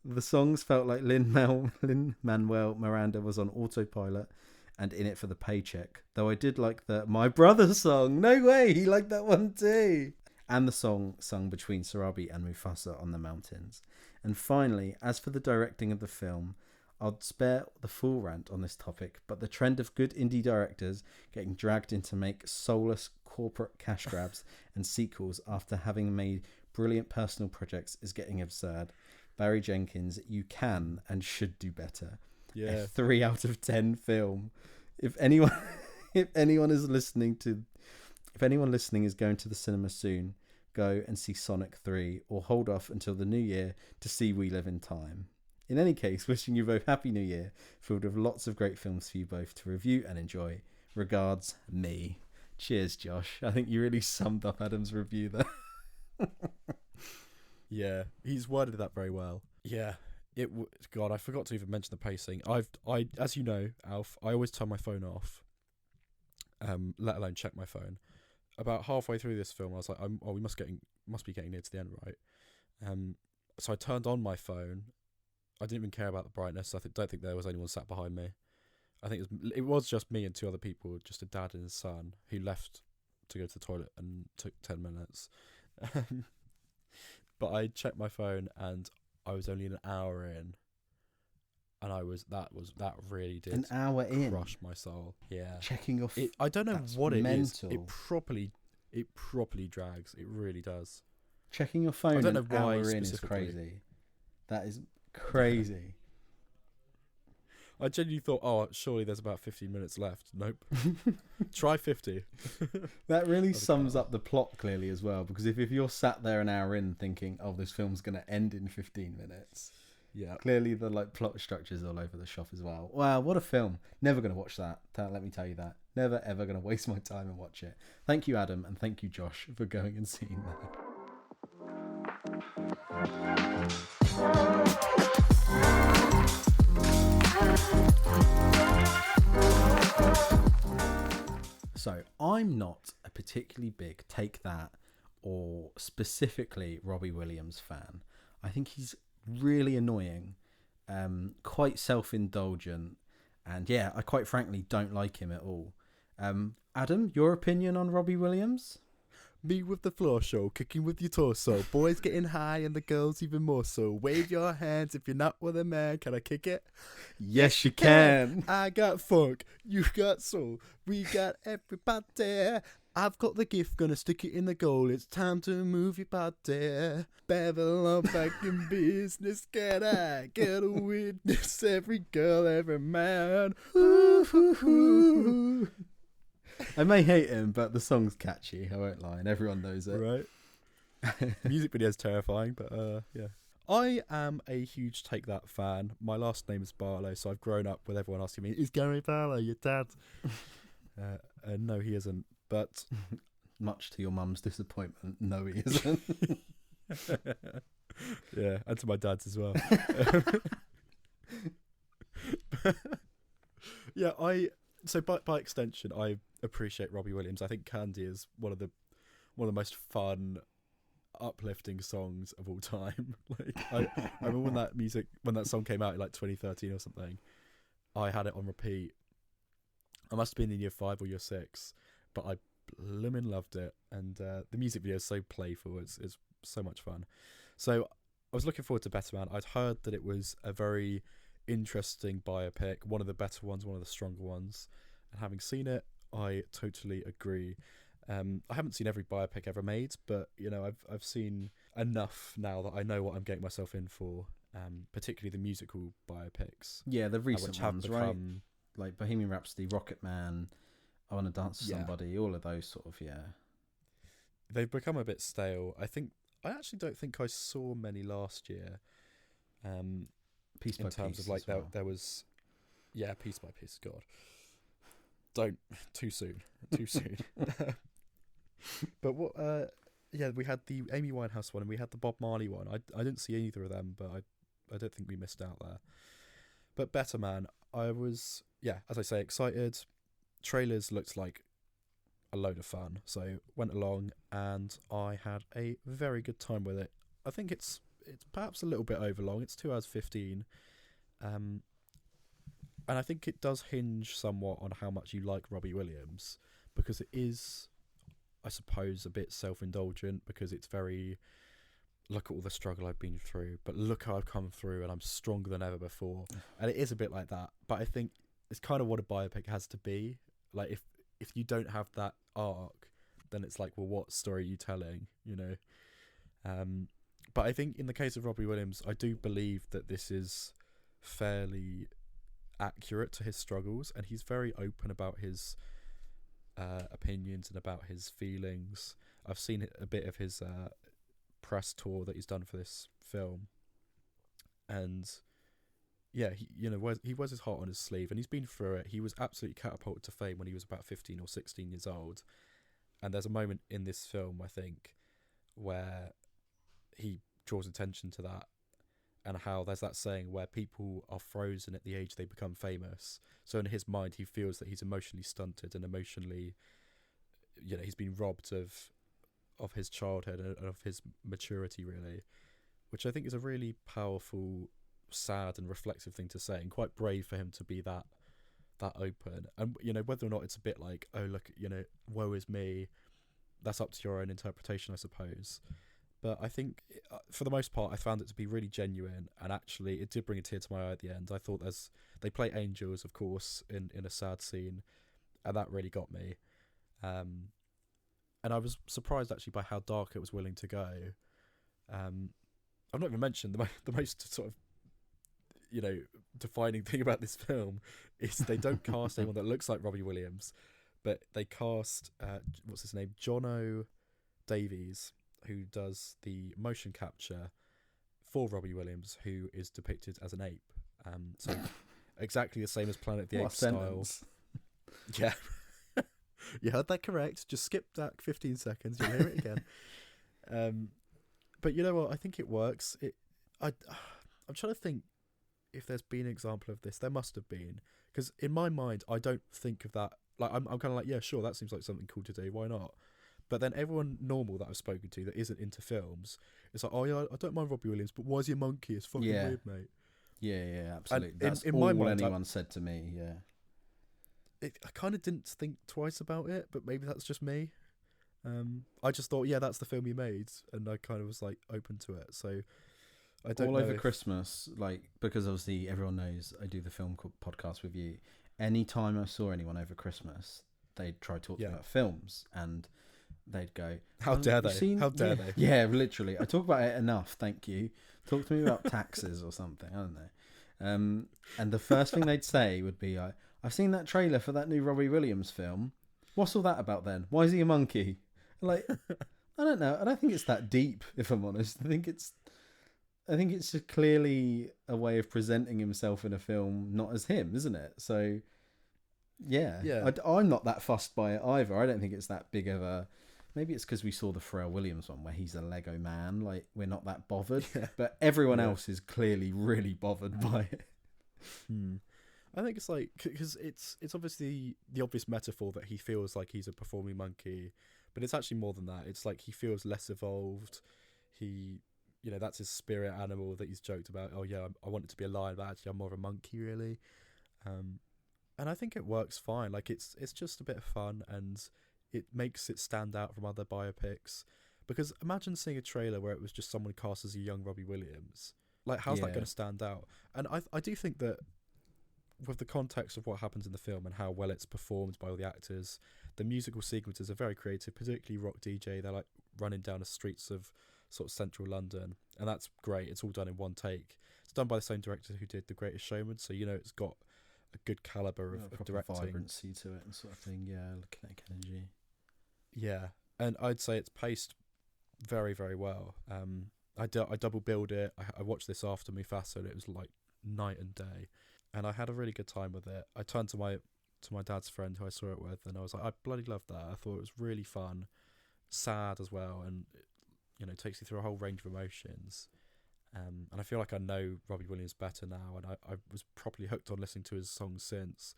The songs felt like Lin-Manuel Miranda was on autopilot and in it for the paycheck. Though I did like the My Brother song. No way, he liked that one too. And the song sung between Sarabi and Mufasa on the mountains. And finally, as for the directing of the film, I'd spare the full rant on this topic, but the trend of good indie directors getting dragged in to make soulless corporate cash grabs and sequels after having made brilliant personal projects is getting absurd. Barry Jenkins, you can and should do better. Yeah. A 3 out of 10 film. If anyone listening is going to the cinema soon, go and see Sonic 3 or hold off until the new year to see We Live in Time. In any case, wishing you both Happy New Year, filled with lots of great films for you both to review and enjoy. Regards, me. Cheers, Josh. I think you really summed up Adam's review there. Yeah, he's worded that very well. Yeah, God, I forgot to even mention the pacing. I, as you know, Alf, I always turn my phone off. Let alone check my phone. About halfway through this film, I was like, we must be getting near to the end, right? So I turned on my phone. I didn't even care about the brightness. Don't think there was anyone sat behind me. I think it was just me and 2 other people, just a dad and his son, who left to go to the toilet and took 10 minutes. But I checked my phone and I was only an hour in, and that really did an hour in crush my soul. Yeah, checking your. I don't know what it mental. is. It properly drags. It really does. Checking your phone. I don't know why why in is crazy. That is crazy. I genuinely thought, oh, surely there's about 15 minutes left. Nope. Try 50. That really sums up the plot clearly as well, because if you're sat there an hour in thinking, oh, this film's going to end in 15 minutes, Yeah. clearly the plot structure's all over the shop as well. Wow, what a film. Never going to watch that. Let me tell you that. Never, ever going to waste my time and watch it. Thank you, Adam, and thank you, Josh, for going and seeing that. So, I'm not a particularly big Take That or specifically Robbie Williams fan. I think he's really annoying, quite self-indulgent, and yeah, I quite frankly don't like him at all. Adam, your opinion on Robbie Williams? Me with the floor show, kicking with your torso. Boys getting high and the girls even more so. Wave your hands if you're not with a man. Can I kick it? Yes, you can. I got funk, you got soul. We got everybody. I've got the gift, gonna stick it in the goal. It's time to move your body. Babylon back in business. Can I get a witness? Every girl, every man. Ooh, ooh, ooh. I may hate him, but the song's catchy. I won't lie, and everyone knows it. Right. Music video's terrifying, but yeah. I am a huge Take That fan. My last name is Barlow, so I've grown up with everyone asking me, "Is Gary Barlow your dad?" No, he isn't. But much to your mum's disappointment, no, he isn't. Yeah, and to my dad's as well. Yeah, so by extension, I appreciate Robbie Williams. I think Candy is one of the most fun, uplifting songs of all time. Like I remember when that song came out in like 2013 or something. I had it on repeat. I must have been in year 5 or year 6, but I blooming loved it, and the music video is so playful. It's so much fun. So I was looking forward to Better Man. I'd heard that it was a very interesting biopic, one of the better ones, one of the stronger ones, and having seen it, I totally agree. I haven't seen every biopic ever made, but you know, I've seen enough now that I know what I'm getting myself in for. Particularly the musical biopics. Yeah, the recent which have ones, become, right? Like Bohemian Rhapsody, Rocket Man, I Want to Dance with Yeah. Somebody, all of those sort of, yeah. They've become a bit stale. I actually don't think I saw many last year. Piece by In terms piece of like as well. there was, yeah, piece by piece. God, don't too soon. But what? Yeah, we had the Amy Winehouse one and we had the Bob Marley one. I didn't see either of them, but I don't think we missed out there. But Better Man, I was, yeah, as I say, excited. Trailers looked like a load of fun, so went along and I had a very good time with it. I think it's perhaps a little bit over long. It's 2 hours 15, and I think it does hinge somewhat on how much you like Robbie Williams, because it is, I suppose, a bit self-indulgent, because it's very, look at all the struggle I've been through, but look how I've come through and I'm stronger than ever before. And it is a bit like that, but I think it's kind of what a biopic has to be. Like if you don't have that arc, then it's like, well, what story are you telling, you know? But I think in the case of Robbie Williams, I do believe that this is fairly accurate to his struggles, and he's very open about his opinions and about his feelings. I've seen a bit of his press tour that he's done for this film, and yeah, he wears his heart on his sleeve, and he's been through it. He was absolutely catapulted to fame when he was about 15 or 16 years old, and there's a moment in this film, I think, where he draws attention to that, and how there's that saying where people are frozen at the age they become famous. So in his mind, he feels that he's emotionally stunted and emotionally, he's been robbed of his childhood and of his maturity, really, which I think is a really powerful, sad and reflexive thing to say, and quite brave for him to be that open. And whether or not it's a bit like, oh look, woe is me, that's up to your own interpretation, I suppose. But I think, for the most part, I found it to be really genuine, and actually it did bring a tear to my eye at the end. I thought they play angels, of course, in a sad scene, and that really got me. And I was surprised actually by how dark it was willing to go. I've not even mentioned the most sort of defining thing about this film is they don't cast anyone that looks like Robbie Williams, but they cast what's his name, Jono Davies, who does the motion capture for Robbie Williams, who is depicted as an ape. So exactly the same as Planet of the Apes style. Yeah. You heard that correct. Just skip that 15 seconds. You'll hear it again. But you know what? I think it works. I'm trying to think if there's been an example of this. There must have been. Because in my mind, I don't think of that. Like, I'm kind of like, yeah, sure, that seems like something cool to do. Why not? But then everyone normal that I've spoken to that isn't into films, it's like, oh yeah, I don't mind Robbie Williams, but why is he a monkey? It's fucking weird, mate. Yeah, absolutely. And That's in all my mind, anyone said to me, yeah. I kind of didn't think twice about it, but maybe that's just me. I just thought, yeah, that's the film he made, and I kind of was like open to it. So I don't know over Christmas, like, because obviously everyone knows I do the film podcast with you. Anytime I saw anyone over Christmas, they'd try to talk to me about films, and they'd go, how dare they? How dare they? Yeah, literally. I talk about it enough, thank you. Talk to me about taxes or something, I don't know. And the first thing they'd say would be, I've seen that trailer for that new Robbie Williams film. What's all that about then? Why is he a monkey? Like, I don't know. I don't think it's that deep, if I'm honest. I think it's just clearly a way of presenting himself in a film, not as him, isn't it? So, yeah. I'm not that fussed by it either. I don't think it's that big of a... Maybe it's because we saw the Pharrell Williams one where he's a Lego man. Like, we're not that bothered. Yeah. But everyone else is clearly really bothered by it. I think it's like... Because it's obviously the obvious metaphor that he feels like he's a performing monkey. But it's actually more than that. It's like he feels less evolved. He... that's his spirit animal that he's joked about. Oh, yeah, I want it to be a lion, but actually I'm more of a monkey, really. And I think it works fine. Like, it's just a bit of fun, and it makes it stand out from other biopics. Because imagine seeing a trailer where it was just someone cast as a young Robbie Williams. Like, how's that going to stand out? And I do think that with the context of what happens in the film and how well it's performed by all the actors, the musical sequences are very creative, particularly Rock DJ. They're like running down the streets of sort of central London, and that's great. It's all done in one take. It's done by the same director who did The Greatest Showman, so it's got a good caliber of directing, vibrancy to it and sort of thing. Yeah, kinetic energy. Yeah, and I'd say it's paced very, very well. I double billed it. I watched this after Mufasa, and it was like night and day, and I had a really good time with it. I turned to my dad's friend who I saw it with, and I was like, I bloody loved that. I thought it was really fun, sad as well, and it takes you through a whole range of emotions. And I feel like I know Robbie Williams better now, and I was properly hooked on listening to his songs since.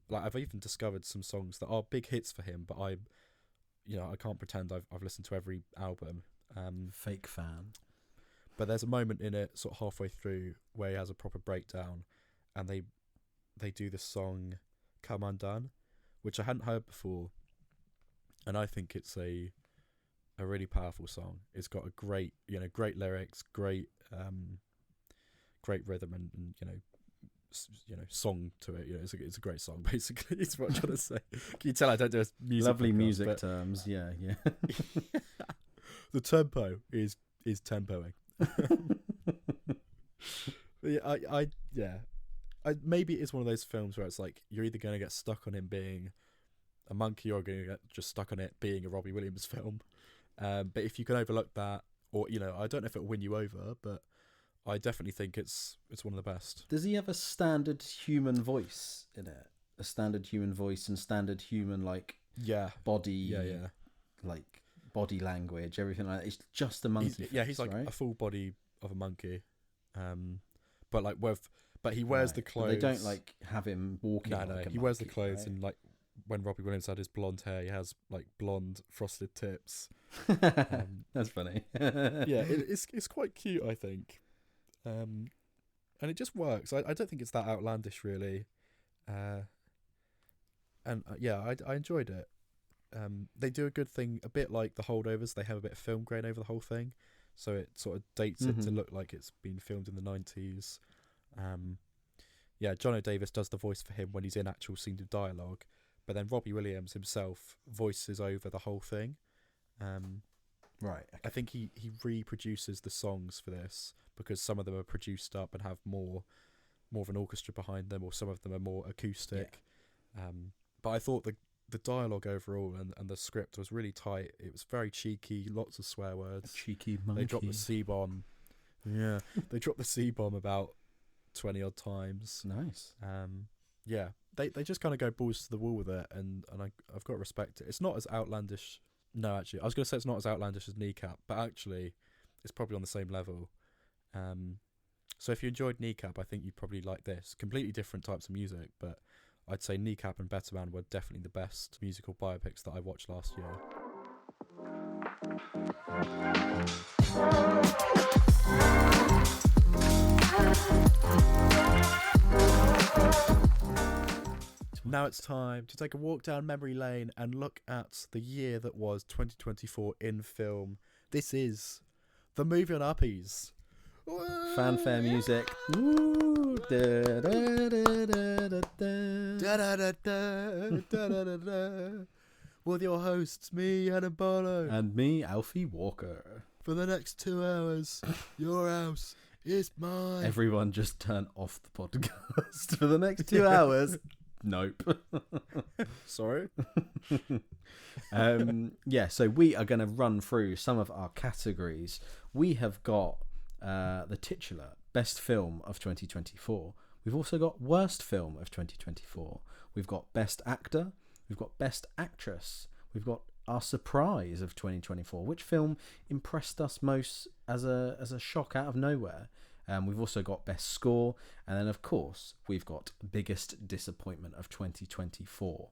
Like, I've even discovered some songs that are big hits for him, but I can't pretend I've listened to every album. Fake fan. But there's a moment in it, sort of halfway through, where he has a proper breakdown, and they do the song "Come Undone," which I hadn't heard before, and I think it's a really powerful song. It's got a great lyrics, great rhythm, and song to it. It's a great song. Basically, it's what I'm trying to say. Can you tell I don't do a music? Lovely podcast, music terms. Yeah. The tempo is tempoing. Maybe it's one of those films where it's like you're either going to get stuck on him being a monkey or going to get just stuck on it being a Robbie Williams film. But if you can overlook that, or I don't know if it'll win you over, but I definitely think it's one of the best. Does he have a standard human voice in it? A standard human voice and standard human body, like body language, everything like that. It's just a monkey. He's like a full body of a monkey, but he wears the clothes. But they don't like have him walking. No, he wears the clothes, right? And like when Robbie Williams had his blonde hair, he has like blonde frosted tips. That's funny. It's quite cute, I think, and it just works. I don't think it's that outlandish, really, I enjoyed it. They do a good thing, a bit like The Holdovers. They have a bit of film grain over the whole thing, so it sort of dates it to look like it's been filmed in the 90s. Jono Davis does the voice for him when he's in actual scenes of dialogue, but then Robbie Williams himself voices over the whole thing, Right. Okay. I think he reproduces the songs for this because some of them are produced up and have more of an orchestra behind them, or some of them are more acoustic. Yeah. But I thought the dialogue overall and the script was really tight. It was very cheeky, lots of swear words. A cheeky monkey. They dropped the C-bomb. Yeah, they dropped the C-bomb about 20 odd times. Nice. Yeah, they just kind of go balls to the wall with it, and I've got to respect it. It's not as outlandish. No, actually, I was going to say it's not as outlandish as Kneecap, but actually, it's probably on the same level. So if you enjoyed Kneecap, I think you'd probably like this. Completely different types of music, but I'd say Kneecap and Better Man were definitely the best musical biopics that I watched last year. Now it's time to take a walk down memory lane and look at the year that was 2024 in film. This is the movie on Uppies. Fanfare music. Ooh, da, da, da, da, da, Da, da, da, da, da, da, da. With your hosts, me, Annabolo. And me, Alfie Walker. For the next 2 hours, your house is mine. Everyone just turn off the podcast for the next 2 hours. Nope. Sorry. Yeah, so we are going to run through some of our categories. We have got the titular Best Film of 2024. We've also got Worst Film of 2024. We've got Best Actor. We've got Best Actress. We've got our surprise of 2024. Which film impressed us most as a shock out of nowhere? We've also got Best Score, and then of course we've got Biggest Disappointment of 2024.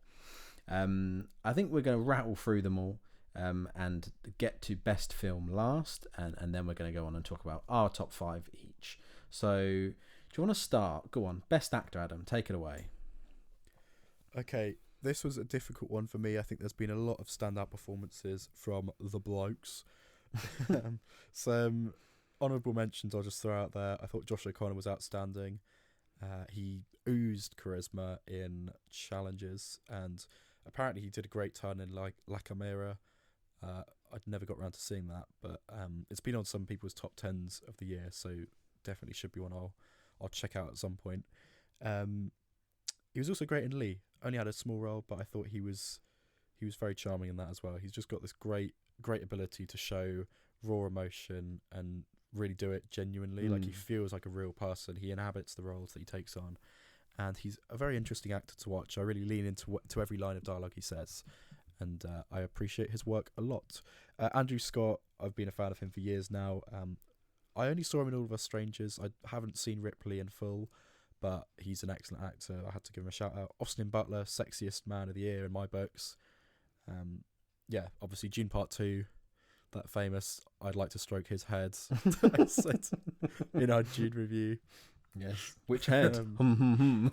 I think we're going to rattle through them all and get to Best Film last, and then we're going to go on and talk about our top 5 each. So do you want to start? Go on, Best Actor, Adam, take it away. Okay, this was a difficult one for me. I think there's been a lot of standout performances from the blokes. Some honourable mentions I'll just throw out there. I thought Josh O'Connor was outstanding. He oozed charisma in challenges, and apparently he did a great turn in like La Camera. I'd never got around to seeing that, but it's been on some people's top 10s of the year, so definitely should be one I'll check out at some point. He was also great in Lee. Only had a small role, but I thought he was very charming in that as well. He's just got this great ability to show raw emotion and really do it genuinely. Like, he feels like a real person. He inhabits the roles that he takes on, and he's a very interesting actor to watch. I really lean into every line of dialogue he says, and I appreciate his work a lot. Andrew Scott, I've been a fan of him for years now. I only saw him in All of Us Strangers. I haven't seen Ripley in full, but he's an excellent actor. I had to give him a shout out. Austin Butler, sexiest man of the year in my books. Yeah, obviously June Part 2, that famous "I'd like to stroke his head" I said in our June review. Yes. Which head? And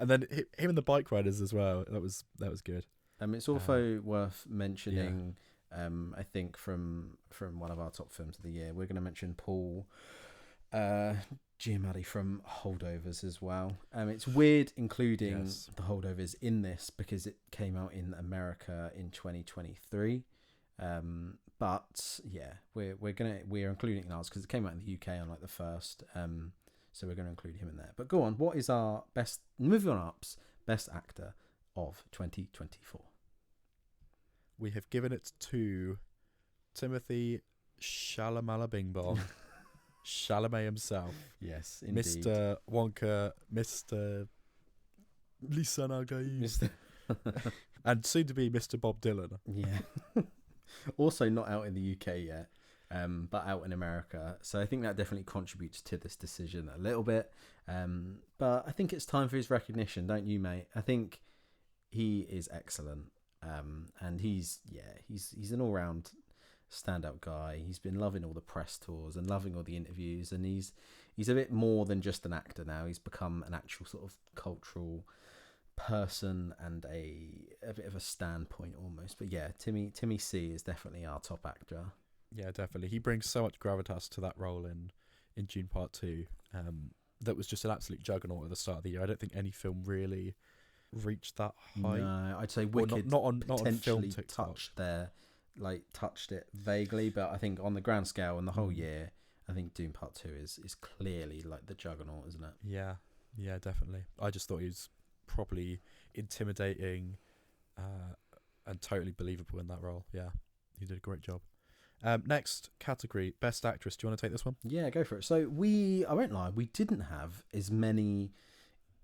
then him and the bike riders as well. That was good. It's also worth mentioning. I think from one of our top films of the year, we're going to mention Paul Giamatti from Holdovers as well. It's weird including the Holdovers in this because it came out in America in 2023. But yeah, we're including it in ours because it came out in the UK on like the 1st. So we're going to include him in there. But go on, what is our best movie on Up's best actor of 2024? We have given it to Timothy Shalamala Bing Bong. Chalamet himself. Yes, indeed. Mr. Wonka, Mr. Lisa Nagaev. And soon to be Mr. Bob Dylan. Yeah. Also not out in the UK yet, but out in America. So I think that definitely contributes to this decision a little bit. But I think it's time for his recognition, don't you, mate? I think he is excellent. And he's an all-round standout guy. He's been loving all the press tours and loving all the interviews, and he's a bit more than just an actor now. He's become an actual sort of cultural person and a bit of a standpoint almost. But yeah, Timmy C is definitely our top actor. Yeah, definitely. He brings so much gravitas to that role in June Part 2. That was just an absolute juggernaut at the start of the year. I don't think any film really reached that height. No, I'd say Well, Wicked not on film potentially TikTok. touched it vaguely, but I think on the grand scale and the whole Mm. year, I think Doom Part 2 is clearly like the juggernaut, isn't it? Yeah, definitely. I just thought he was properly intimidating and totally believable in that role. Yeah, he did a great job. Next category, Best Actress. Do you want to take this one? Yeah, go for it. So I won't lie, we didn't have as many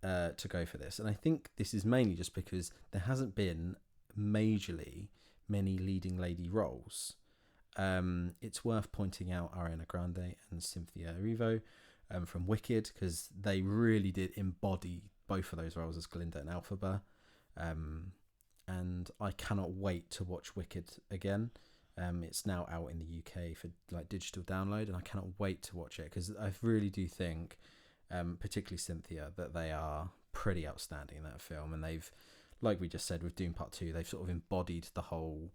to go for this, and I think this is mainly just because there hasn't been majorly many leading lady roles. It's worth pointing out Ariana Grande and Cynthia Erivo from Wicked, because they really did embody both of those roles as Glinda and Elphaba. And I cannot wait to watch Wicked again. It's now out in the UK for like digital download, and I cannot wait to watch it, because I really do think, particularly Cynthia, that they are pretty outstanding in that film, and they've, like we just said with Doom Part 2, they've sort of embodied the whole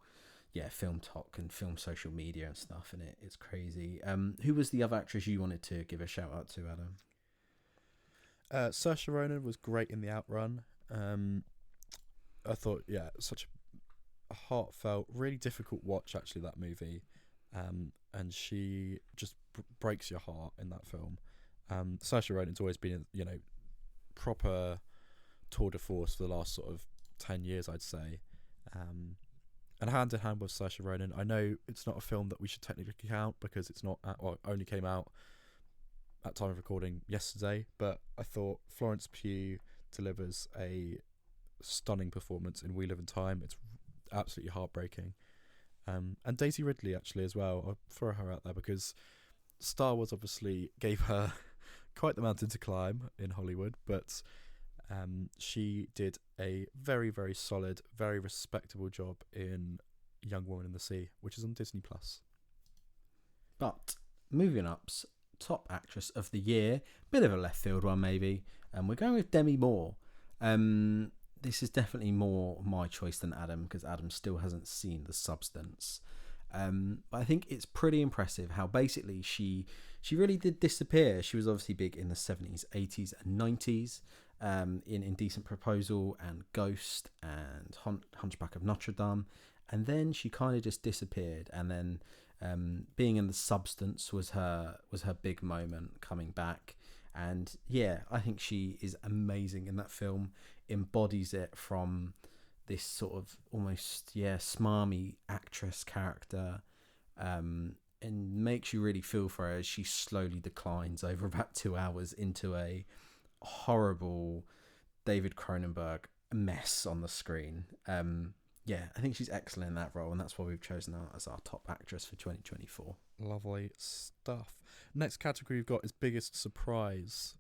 film talk and film social media and stuff, and it's crazy. Who was the other actress you wanted to give a shout out to, Adam? Saoirse Ronan was great in The Outrun. I thought, such a heartfelt, really difficult watch, actually, that movie. And she just breaks your heart in that film. Saoirse Ronan's always been, proper tour de force for the last sort of 10 years, I'd say. And hand in hand with Saoirse Ronan, I know it's not a film that we should technically count because it's not only came out at time of recording yesterday, but I thought Florence Pugh delivers a stunning performance in We Live in Time. It's absolutely heartbreaking. And Daisy Ridley, actually, as well. I'll throw her out there because Star Wars obviously gave her quite the mountain to climb in Hollywood, but she did a very, very solid, very respectable job in Young Woman in the Sea, which is on Disney+. But moving up's top actress of the year, bit of a left field one maybe, and we're going with Demi Moore. This is definitely more my choice than Adam, because Adam still hasn't seen The Substance. But I think it's pretty impressive how basically she really did disappear. She was obviously big in the 70s, 80s and 90s, in Indecent Proposal and Ghost and Hunchback of Notre Dame, and then she kind of just disappeared. And then being in The Substance was her big moment coming back. And yeah, I think she is amazing in that film, embodies it from this sort of almost smarmy actress character, and makes you really feel for her as she slowly declines over about 2 hours into a horrible David Cronenberg mess on the screen. I think she's excellent in that role, and that's why we've chosen her as our top actress for 2024. Lovely stuff. Next category we've got is Biggest Surprise.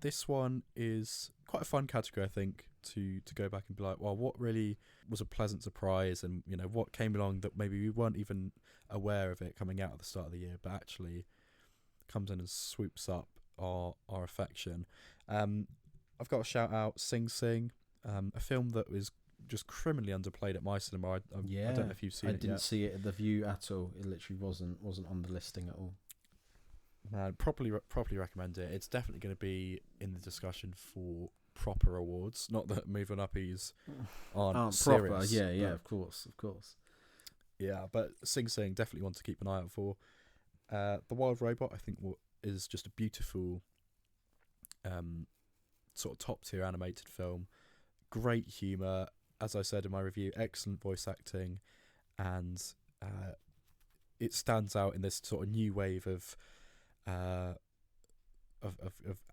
This one is quite a fun category, I think, to go back and be like, well, what really was a pleasant surprise, and what came along that maybe we weren't even aware of it coming out at the start of the year, but actually comes in and swoops up our affection. I've got to shout out Sing Sing, a film that was just criminally underplayed at my cinema. I don't know if you've seen it yet. I didn't see it at the View at all. It literally wasn't on the listing at all. Man, properly recommend it. It's definitely going to be in the discussion for proper awards. Not that Movie Unuppies aren't serious. Proper. Yeah, of course. Yeah, but Sing Sing, definitely one to keep an eye out for. The Wild Robot, I think, is just a beautiful sort of top tier animated film. Great humour, as I said in my review, excellent voice acting, and it stands out in this sort of new wave of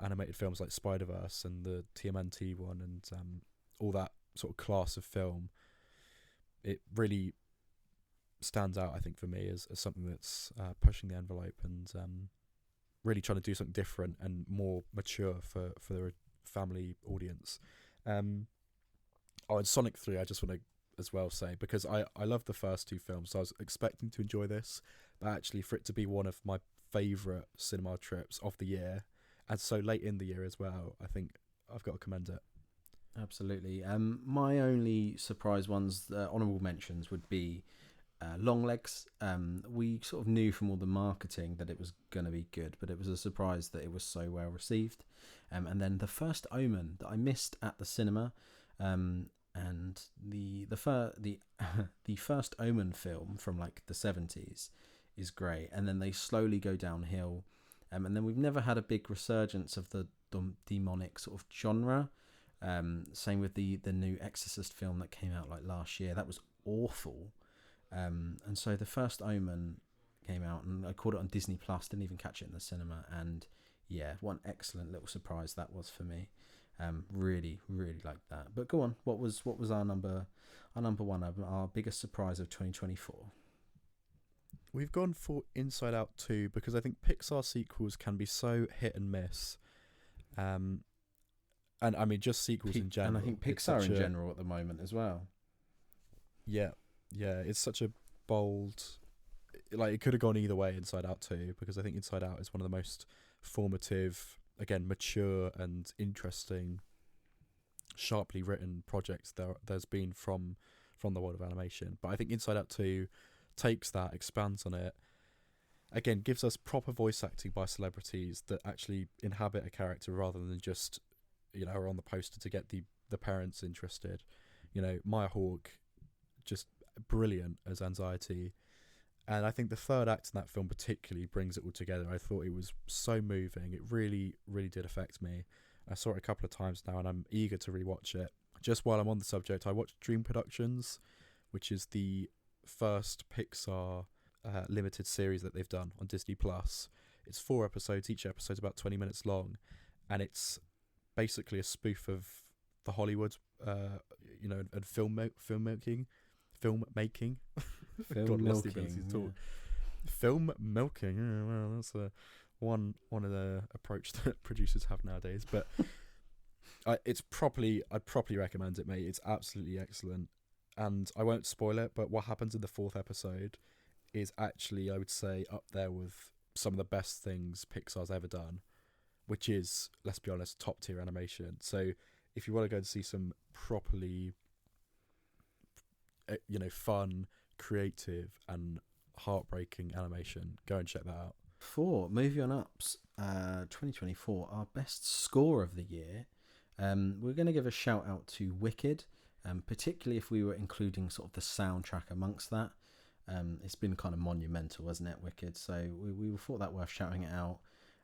animated films like Spider-Verse and the TMNT one, and all that sort of class of film. It really stands out, I think, for me as something that's pushing the envelope and really trying to do something different and more mature for the family audience. And Sonic 3, I just want to as well say, because I love the first two films, so I was expecting to enjoy this, but actually for it to be one of my favourite cinema trips of the year, and so late in the year as well, I think I've got to commend it. Absolutely. My only surprise ones, honourable mentions, would be Longlegs. We sort of knew from all the marketing that it was going to be good, but it was a surprise that it was so well received. And then The First Omen that I missed at the cinema, and the First Omen film from like the 70s is great, and then they slowly go downhill, and then we've never had a big resurgence of the demonic sort of genre. Same with the new Exorcist film that came out like last year. That was awful. And so The First Omen came out, and I caught it on Disney Plus. Didn't even catch it in the cinema, and yeah, one excellent little surprise that was for me. Really liked that. But go on, what was our number one, our biggest surprise of 2024? We've gone for Inside Out 2 because I think Pixar sequels can be so hit and miss. And I mean, just sequels in general. And I think Pixar in general at the moment as well. Yeah, it's such a bold... Like, it could have gone either way, Inside Out 2, because I think Inside Out is one of the most formative, again, mature and interesting, sharply written projects there's been from the world of animation. But I think Inside Out 2 takes that, expands on it, again, gives us proper voice acting by celebrities that actually inhabit a character rather than just, are on the poster to get the parents interested. Maya Hawke, just brilliant as Anxiety. And I think the third act in that film particularly brings it all together. I thought it was so moving. It really, really did affect me. I saw it a couple of times now, and I'm eager to rewatch it. Just while I'm on the subject, I watched Dream Productions, which is the first Pixar limited series that they've done on Disney Plus. It's 4 episodes. Each episode's about 20 minutes long, and it's basically a spoof of the Hollywood, and filmmaking. Film milking. Film milking. Yeah, well, that's one of the approach that producers have nowadays. But I'd properly recommend it, mate. It's absolutely excellent, and I won't spoil it. But what happens in the 4th episode is actually, I would say, up there with some of the best things Pixar's ever done, which is, let's be honest, top tier animation. So if you want to go and see some properly, fun, creative and heartbreaking animation, go and check that out. For Movie on Up's 2024, our best score of the year, we're going to give a shout out to Wicked, particularly if we were including sort of the soundtrack amongst that. It's been kind of monumental, hasn't it, Wicked? So we thought that worth shouting it out.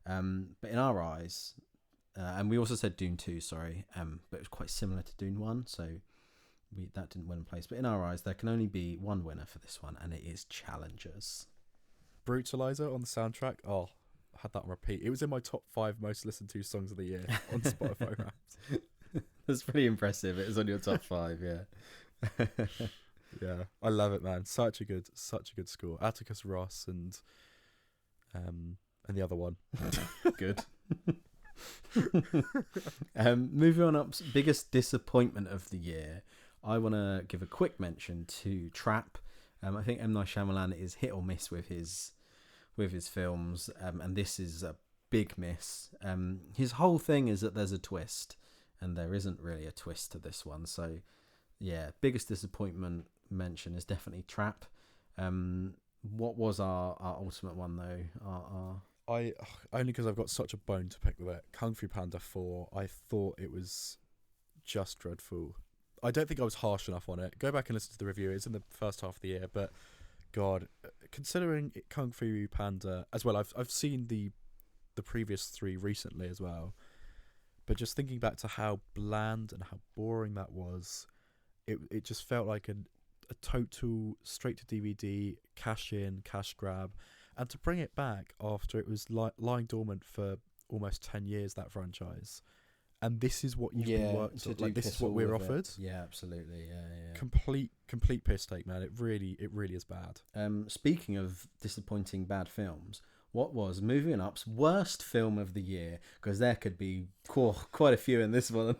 But in our eyes, and we also said Dune 2, sorry, but it was quite similar to Dune 1, so that didn't win a place. But in our eyes, there can only be one winner for this one, and it is Challengers. Brutalizer on the soundtrack. Oh, I had that on repeat. It was in my top 5 most listened to songs of the year on Spotify Wrapped. That's pretty impressive. It was on your top 5, yeah. Yeah, I love it, man. Such a good score. Atticus Ross and the other one. Good. Moving on up's biggest disappointment of the year, I want to give a quick mention to Trap. I think M. Night Shyamalan is hit or miss with his films, and this is a big miss. His whole thing is that there's a twist, and there isn't really a twist to this one. So, yeah, biggest disappointment mention is definitely Trap. What was our ultimate one though? I only because I've got such a bone to pick with it. Kung Fu Panda 4. I thought it was just dreadful. I don't think I was harsh enough on it. Go back and listen to the review. It's in the first half of the year, but God, considering Kung Fu Panda as well, I've seen the previous 3 recently as well. But just thinking back to how bland and how boring that was, it just felt like a total straight to DVD, cash in, cash grab. And to bring it back after it was lying dormant for almost 10 years, that franchise. And this is what you've been worked on. Like, this is what we're offered. Yeah, absolutely. Yeah. Complete piss take, man. It really is bad. Speaking of disappointing bad films, what was Movie and Up's worst film of the year? Because there could be quite a few in this one.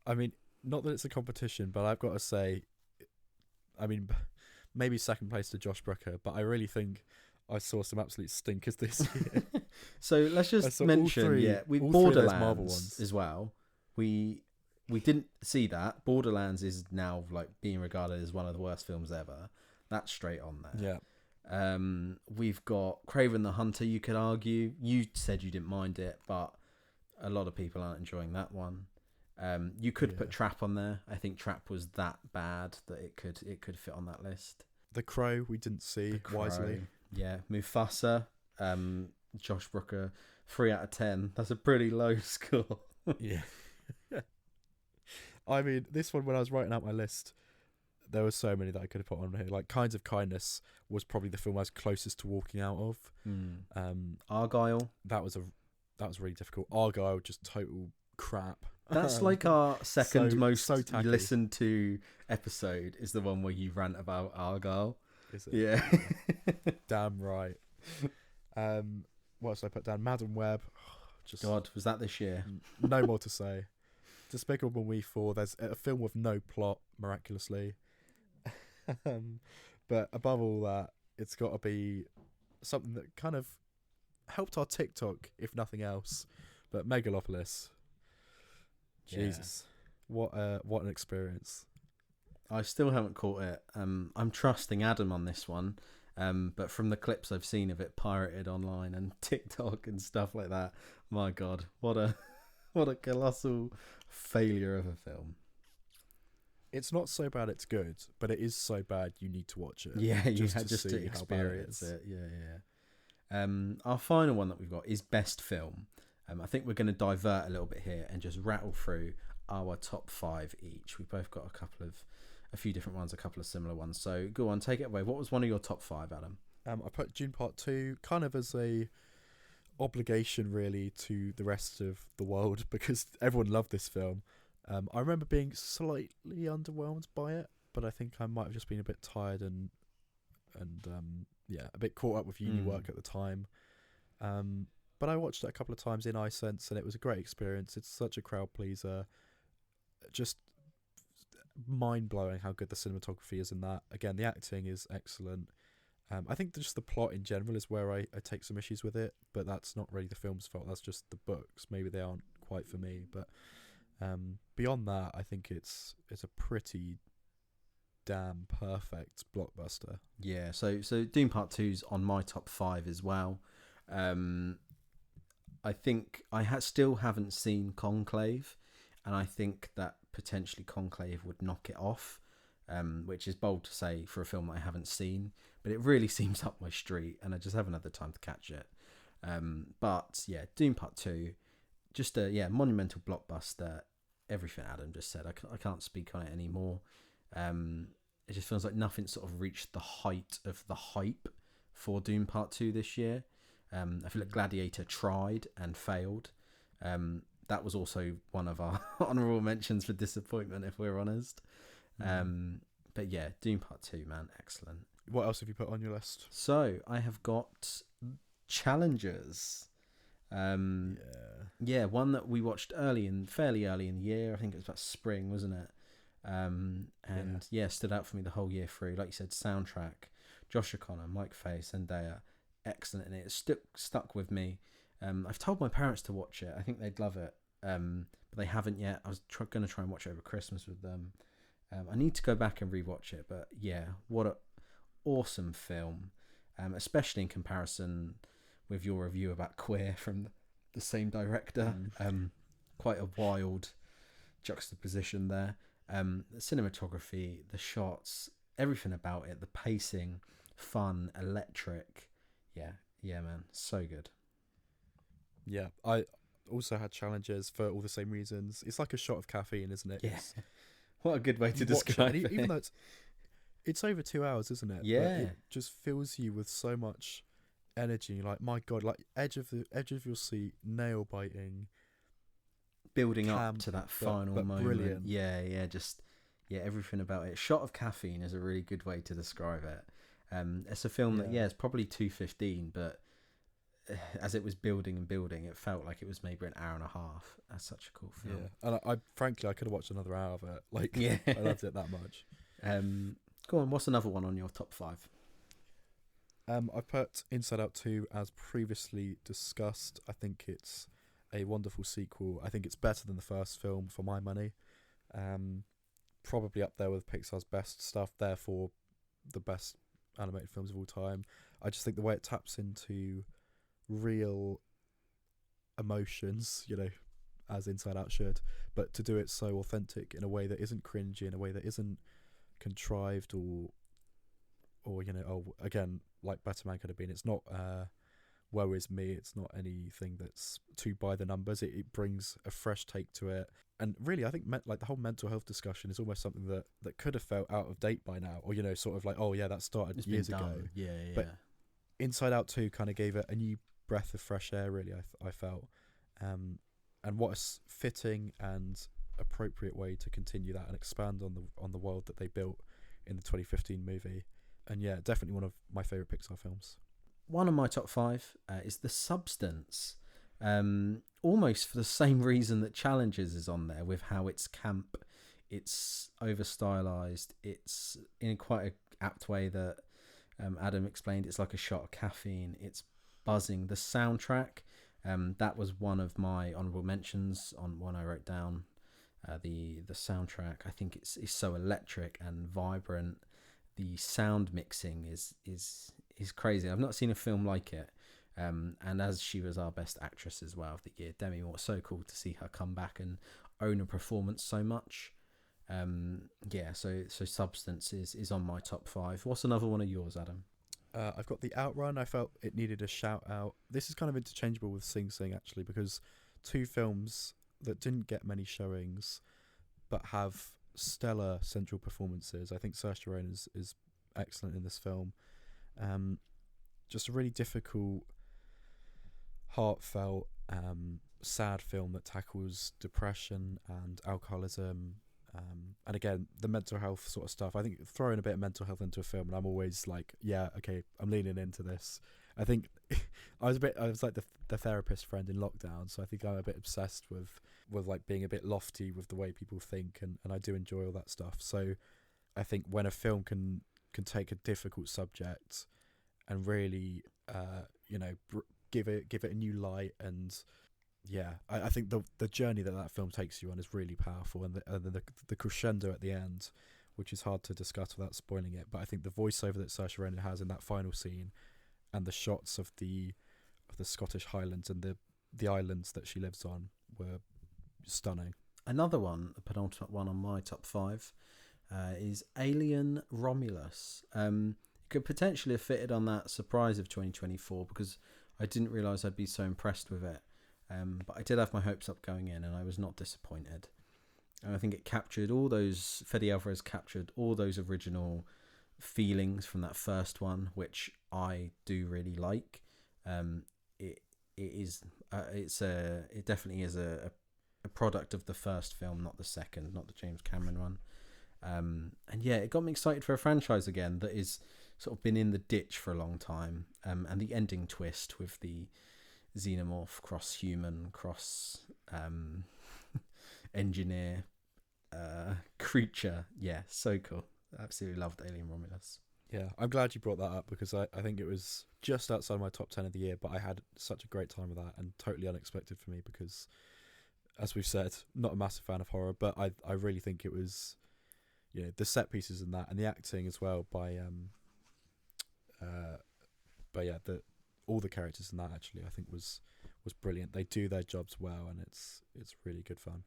I mean, not that it's a competition, but I've got to say, I mean, maybe second place to Josh Brooker, but I really think I saw some absolute stinkers this year. So let's just mention, we Borderlands as well. We we didn't see that. Borderlands is now like being regarded as one of the worst films ever. That's straight on there. Yeah. We've got Kraven the Hunter. You could argue. You said you didn't mind it, but a lot of people aren't enjoying that one. You could put Trap on there. I think Trap was that bad that it could fit on that list. The Crow we didn't see wisely. Yeah, Mufasa. Josh Brooker, 3 out of 10. That's a pretty low score. Yeah. I mean, this one, when I was writing out my list, there were so many that I could have put on here. Like, Kinds of Kindness was probably the film I was closest to walking out of. Argyle. That was really difficult. Argyle, just total crap. That's like our second most tacky. listened to episode is the one where you rant about Argyle. Is it? Yeah. Damn right. What else did I put down? Madam Web. Just God, was that this year? No more to say. Despicable Me 4. There's a film with no plot, miraculously. But above all that, it's got to be something that kind of helped our TikTok, if nothing else. But Megalopolis. Jesus, what an experience! I still haven't caught it. I'm trusting Adam on this one. But from the clips I've seen of it pirated online and TikTok and stuff like that, my God, what a colossal failure of a film. It's not so bad it's good, but it is so bad you need to watch it. Yeah, you just had just to experience it. Yeah. Our final one that we've got is Best Film. I think we're going to divert a little bit here and just rattle through our top 5 each. We've both got a few different ones, a couple of similar ones. So go on, take it away. What was one of your top 5, Adam? I put Dune Part 2 kind of as a obligation really to the rest of the world because everyone loved this film. I remember being slightly underwhelmed by it, but I think I might have just been a bit tired and a bit caught up with uni work at the time. But I watched it a couple of times in iSense and it was a great experience. It's such a crowd pleaser. Just mind-blowing how good the cinematography is in that. Again, the acting is excellent. I think just the plot in general is where I take some issues with it, but that's not really the film's fault. That's just the books. Maybe they aren't quite for me, but beyond that, I think it's a pretty damn perfect blockbuster. Yeah, so Dune Part 2's on my top 5 as well. I think I still haven't seen Conclave, and I think that potentially Conclave would knock it off, which is bold to say for a film that I haven't seen, but it really seems up my street, and I just haven't had the time to catch it. But yeah, Dune Part 2, just a monumental blockbuster. Everything Adam just said, I can't speak on it anymore. It just feels like nothing sort of reached the height of the hype for Dune Part 2 this year. I feel like Gladiator tried and failed. That was also one of our honourable mentions for disappointment, if we're honest. But yeah, Dune Part 2, man, excellent. What else have you put on your list? So I have got Challengers. Yeah, one that we watched fairly early in the year. I think it was about spring, wasn't it? Stood out for me the whole year through. Like you said, soundtrack, Josh O'Connor, Mike Faye, Zendaya, excellent, and it stuck with me. I've told my parents to watch it. I think they'd love it, but they haven't yet. I was going to try and watch it over Christmas with them. I need to go back and rewatch it, but yeah, what an awesome film, especially in comparison with your review about Queer from the same director. Quite a wild juxtaposition there. The cinematography, the shots, everything about it, the pacing, fun, electric. Yeah, man, so good. Yeah, I also had Challengers for all the same reasons. It's like a shot of caffeine, isn't it? Yeah. What a good way to describe it. Even though it's over 2 hours, isn't it? Yeah. But it just fills you with so much energy. Like, my God, like edge of your seat, nail biting, building up to that final moment. Brilliant. Yeah, everything about it. Shot of caffeine is a really good way to describe it. It's a film that it's probably 2:15, but as it was building, it felt like it was maybe an hour and a half. That's such a cool film. Yeah, and I frankly could have watched another hour of it. Like, I loved it that much. Go on, what's another one on your top 5? I put Inside Out 2 as previously discussed. I think it's a wonderful sequel. I think it's better than the first film for my money. Probably up there with Pixar's best stuff, therefore the best animated films of all time. I just think the way it taps into real emotions, as Inside Out should, but to do it so authentic in a way that isn't cringy, in a way that isn't contrived or again, like Better Man could have been. It's not woe is me. It's not anything that's too by the numbers. It brings a fresh take to it. And really, I think like the whole mental health discussion is almost something that could have felt out of date by now, or sort of like, oh yeah, that started years ago. Yeah. But Inside Out 2 kind of gave it a new breath of fresh air. Really, I felt, and what a fitting and appropriate way to continue that and expand on the world that they built in the 2015 movie. And yeah, definitely one of my favorite Pixar films. One of my top 5 is The Substance. Almost for the same reason that Challenges is on there, with how it's camp, it's over stylized, it's in quite an apt way that Adam explained. It's like a shot of caffeine. It's buzzing. The soundtrack, that was one of my honorable mentions on one I wrote down. The soundtrack, I think it's so electric and vibrant. The sound mixing is crazy. I've not seen a film like it. And as she was our best actress as well of the year, Demi Moore, so cool to see her come back and own a performance so much. So Substance is on my top 5. What's another one of yours, Adam? I've got The Outrun. I felt it needed a shout out. This is kind of interchangeable with Sing Sing, actually, because 2 films that didn't get many showings but have stellar central performances. I think Saoirse Ronan is excellent in this film. Just a really difficult, heartfelt, sad film that tackles depression and alcoholism, and again the mental health sort of stuff. I think throwing a bit of mental health into a film, and I'm always like, yeah, okay, I'm leaning into this. I think I was like the therapist friend in lockdown, so I think I'm a bit obsessed with like being a bit lofty with the way people think, and I do enjoy all that stuff. So I think when a film can take a difficult subject and really give it a new light, and yeah, I think the journey that film takes you on is really powerful, and the crescendo at the end, which is hard to discuss without spoiling it, but I think the voiceover that Saoirse Ronan has in that final scene, and the shots of the Scottish Highlands and the islands that she lives on were stunning. Another one, a penultimate one on my top 5, is Alien Romulus. Could potentially have fitted on that surprise of 2024, because I didn't realise I'd be so impressed with it. But I did have my hopes up going in, and I was not disappointed. And I think it captured all those, Fede Alvarez captured all those original feelings from that first one, which I do really like. It definitely is a product of the first film, not the second, not the James Cameron one. And yeah, it got me excited for a franchise again that is sort of been in the ditch for a long time. And the ending twist with the xenomorph cross human cross engineer creature, yeah, so cool. Absolutely loved Alien Romulus. Yeah, I'm glad you brought that up, because I think it was just outside my top 10 of the year, but I had such a great time with that, and totally unexpected for me, because as we've said, not a massive fan of horror, but I really think it was, the set pieces in that, and the acting as well by all the characters in that actually I think was brilliant. They do their jobs well, and it's really good fun.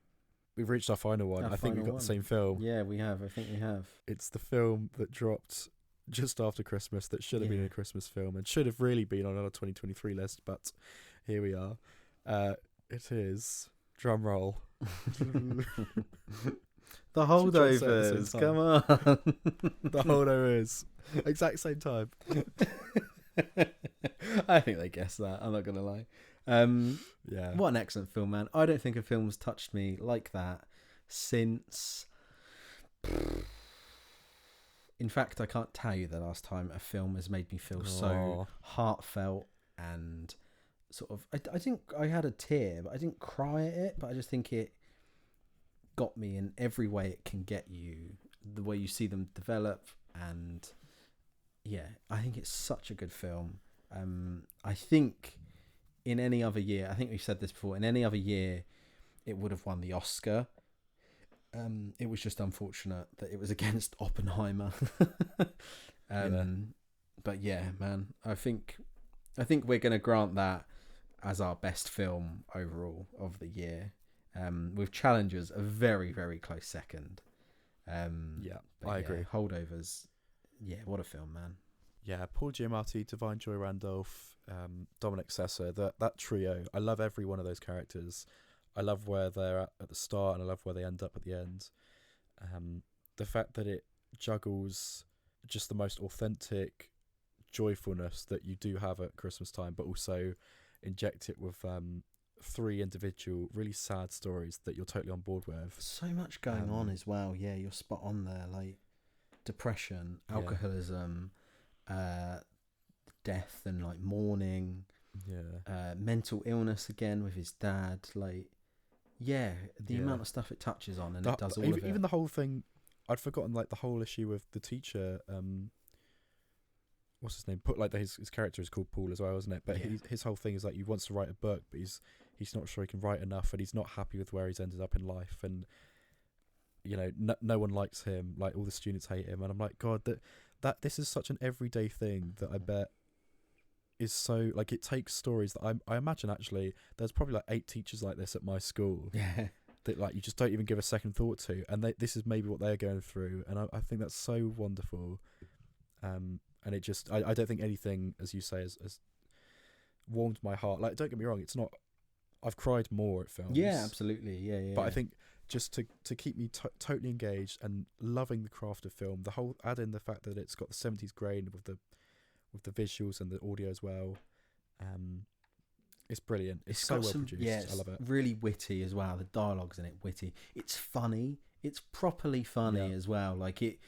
We've reached our final one. I think we've got the same film. Yeah, we have. I think we have. It's the film that dropped just after Christmas that should have been a Christmas film and should have really been on our 2023 list, but here we are. It is, drum roll, The Holdovers. Come on. The Holdovers. Exact same time. I think they guessed that. I'm not gonna lie. Yeah. What an excellent film, man. I don't think a film's touched me like that since. In fact, I can't tell you the last time a film has made me feel so heartfelt and sort of. I think I had a tear, but I didn't cry at it. But I just think it got me in every way it can get you. The way you see them develop, and yeah, I think it's such a good film. I think in any other year, I think we've said this before, in any other year, it would have won the Oscar. It was just unfortunate that it was against Oppenheimer. But yeah, man, I think we're going to grant that as our best film overall of the year, with Challengers a very, very close second. I agree. Holdovers, yeah, what a film, man. Yeah, Paul Giamatti, Divine Joy Randolph, Dominic Sessa, that trio. I love every one of those characters. I love where they're at the start, and I love where they end up at the end. The fact that it juggles just the most authentic joyfulness that you do have at Christmas time, but also inject it with 3 individual really sad stories that you're totally on board with. So much going on as well. Yeah, you're spot on there. Like depression, alcoholism, death, and like mourning. Mental illness again with his dad. Like, the amount of stuff it touches on, and it does all of it. Even the whole thing, I'd forgotten like the whole issue with the teacher. What's his name? His character is called Paul as well, isn't it? But his whole thing is like he wants to write a book, but he's not sure he can write enough, and he's not happy with where he's ended up in life, and no one likes him. Like all the students hate him, and I'm like, God, that this is such an everyday thing that I bet is so like it takes stories that I imagine actually there's probably like 8 teachers like this at my school. Yeah. That like you just don't even give a second thought to, and this is maybe what they're going through, and I think that's so wonderful. And it just, I don't think anything, as you say, has warmed my heart. Like, don't get me wrong, it's not, I've cried more at films. Yeah, absolutely. Yeah. But I think just to keep me totally engaged and loving the craft of film, add in the fact that it's got the 70s grain with the visuals and the audio as well. It's brilliant. It's so well produced. Yeah, I love it. Really witty as well. The dialogue's in it witty. It's funny. It's properly funny as well. Like it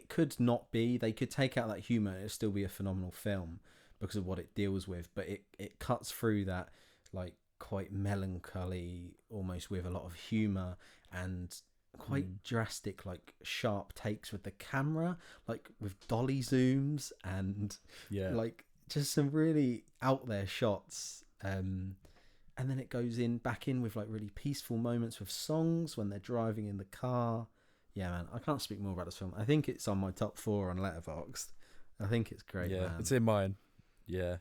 could not be. They could take out that humour and it'd still be a phenomenal film because of what it deals with. But it cuts through that like quite melancholy, almost with a lot of humour and quite drastic, like sharp takes with the camera, like with dolly zooms and like just some really out there shots. And then it goes back in with like really peaceful moments with songs when they're driving in the car. Yeah, man, I can't speak more about this film. I think it's on my top 4 on Letterboxd. I think it's great, man. It's in mine. Yeah.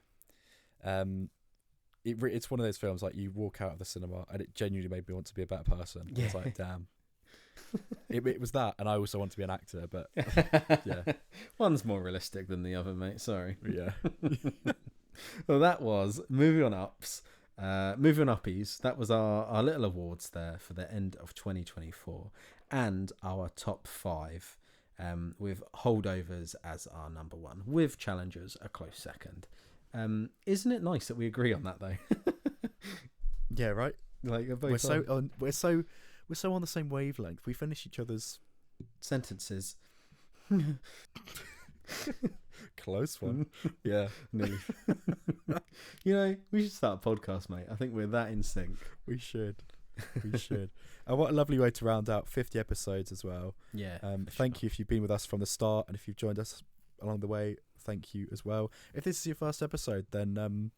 It's one of those films like you walk out of the cinema and it genuinely made me want to be a better person. Yeah. I was like, damn. It was that, and I also want to be an actor, but yeah. One's more realistic than the other, mate. Sorry. Yeah. Well, that was Movie on Ups. Movie on Uppies. That was our little awards there for the end of 2024. And our top 5, with Holdovers as our number 1, with Challengers a close second. Isn't it nice that we agree on that though? Yeah, right. Like we're so on the same wavelength. We finish each other's sentences. Close one. Yeah. Nearly. We should start a podcast, mate. I think we're that in sync. We should. And what a lovely way to round out 50 episodes as well. Yeah. Thank you if you've been with us from the start, and if you've joined us along the way, thank you as well. If this is your first episode, then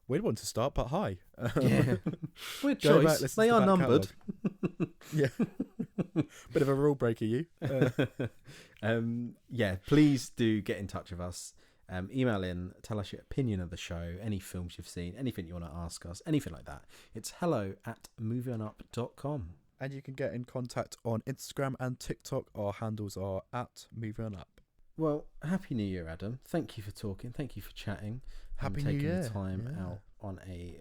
we'd want to start, but hi. Yeah. Weird choice. They are numbered. Yeah. Bit of a rule breaker, you. Yeah, please do get in touch with us. Email in, tell us your opinion of the show, any films you've seen, anything you want to ask us, anything like that. It's hello@movieonup.com. And you can get in contact on Instagram and TikTok. Our handles are @movieonup. Well, Happy New Year, Adam. Thank you for talking. Thank you for chatting. Happy New Year. Taking the time out on a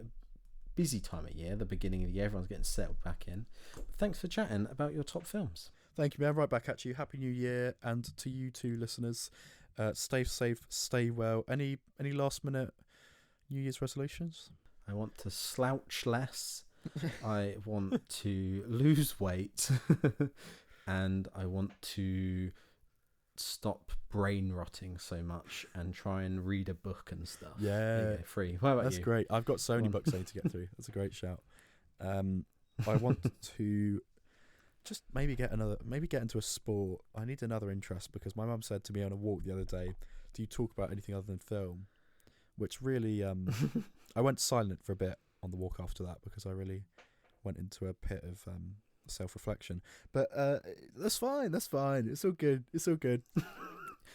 busy time of year, the beginning of the year. Everyone's getting settled back in. Thanks for chatting about your top films. Thank you, man. Right back at you. Happy New Year. And to you two listeners, stay safe, stay well. Any last minute New Year's resolutions? I want to slouch less. I want to lose weight. And I want to stop brain rotting so much and try and read a book and stuff. Yeah. Free. What about That's you? great. I've got so many books I need to get through. That's a great shout. I want to just maybe get into a sport. I need another interest because my mum said to me on a walk the other day, do you talk about anything other than film? Which really, I went silent for a bit on the walk after that because I really went into a pit of self-reflection. But that's fine. That's fine. It's all good. It's all good.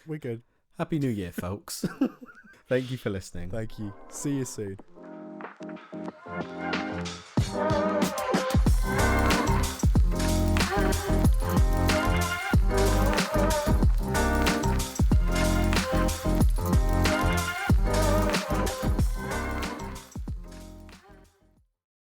We're good. Happy New Year, folks. Thank you for listening. Thank you. See you soon.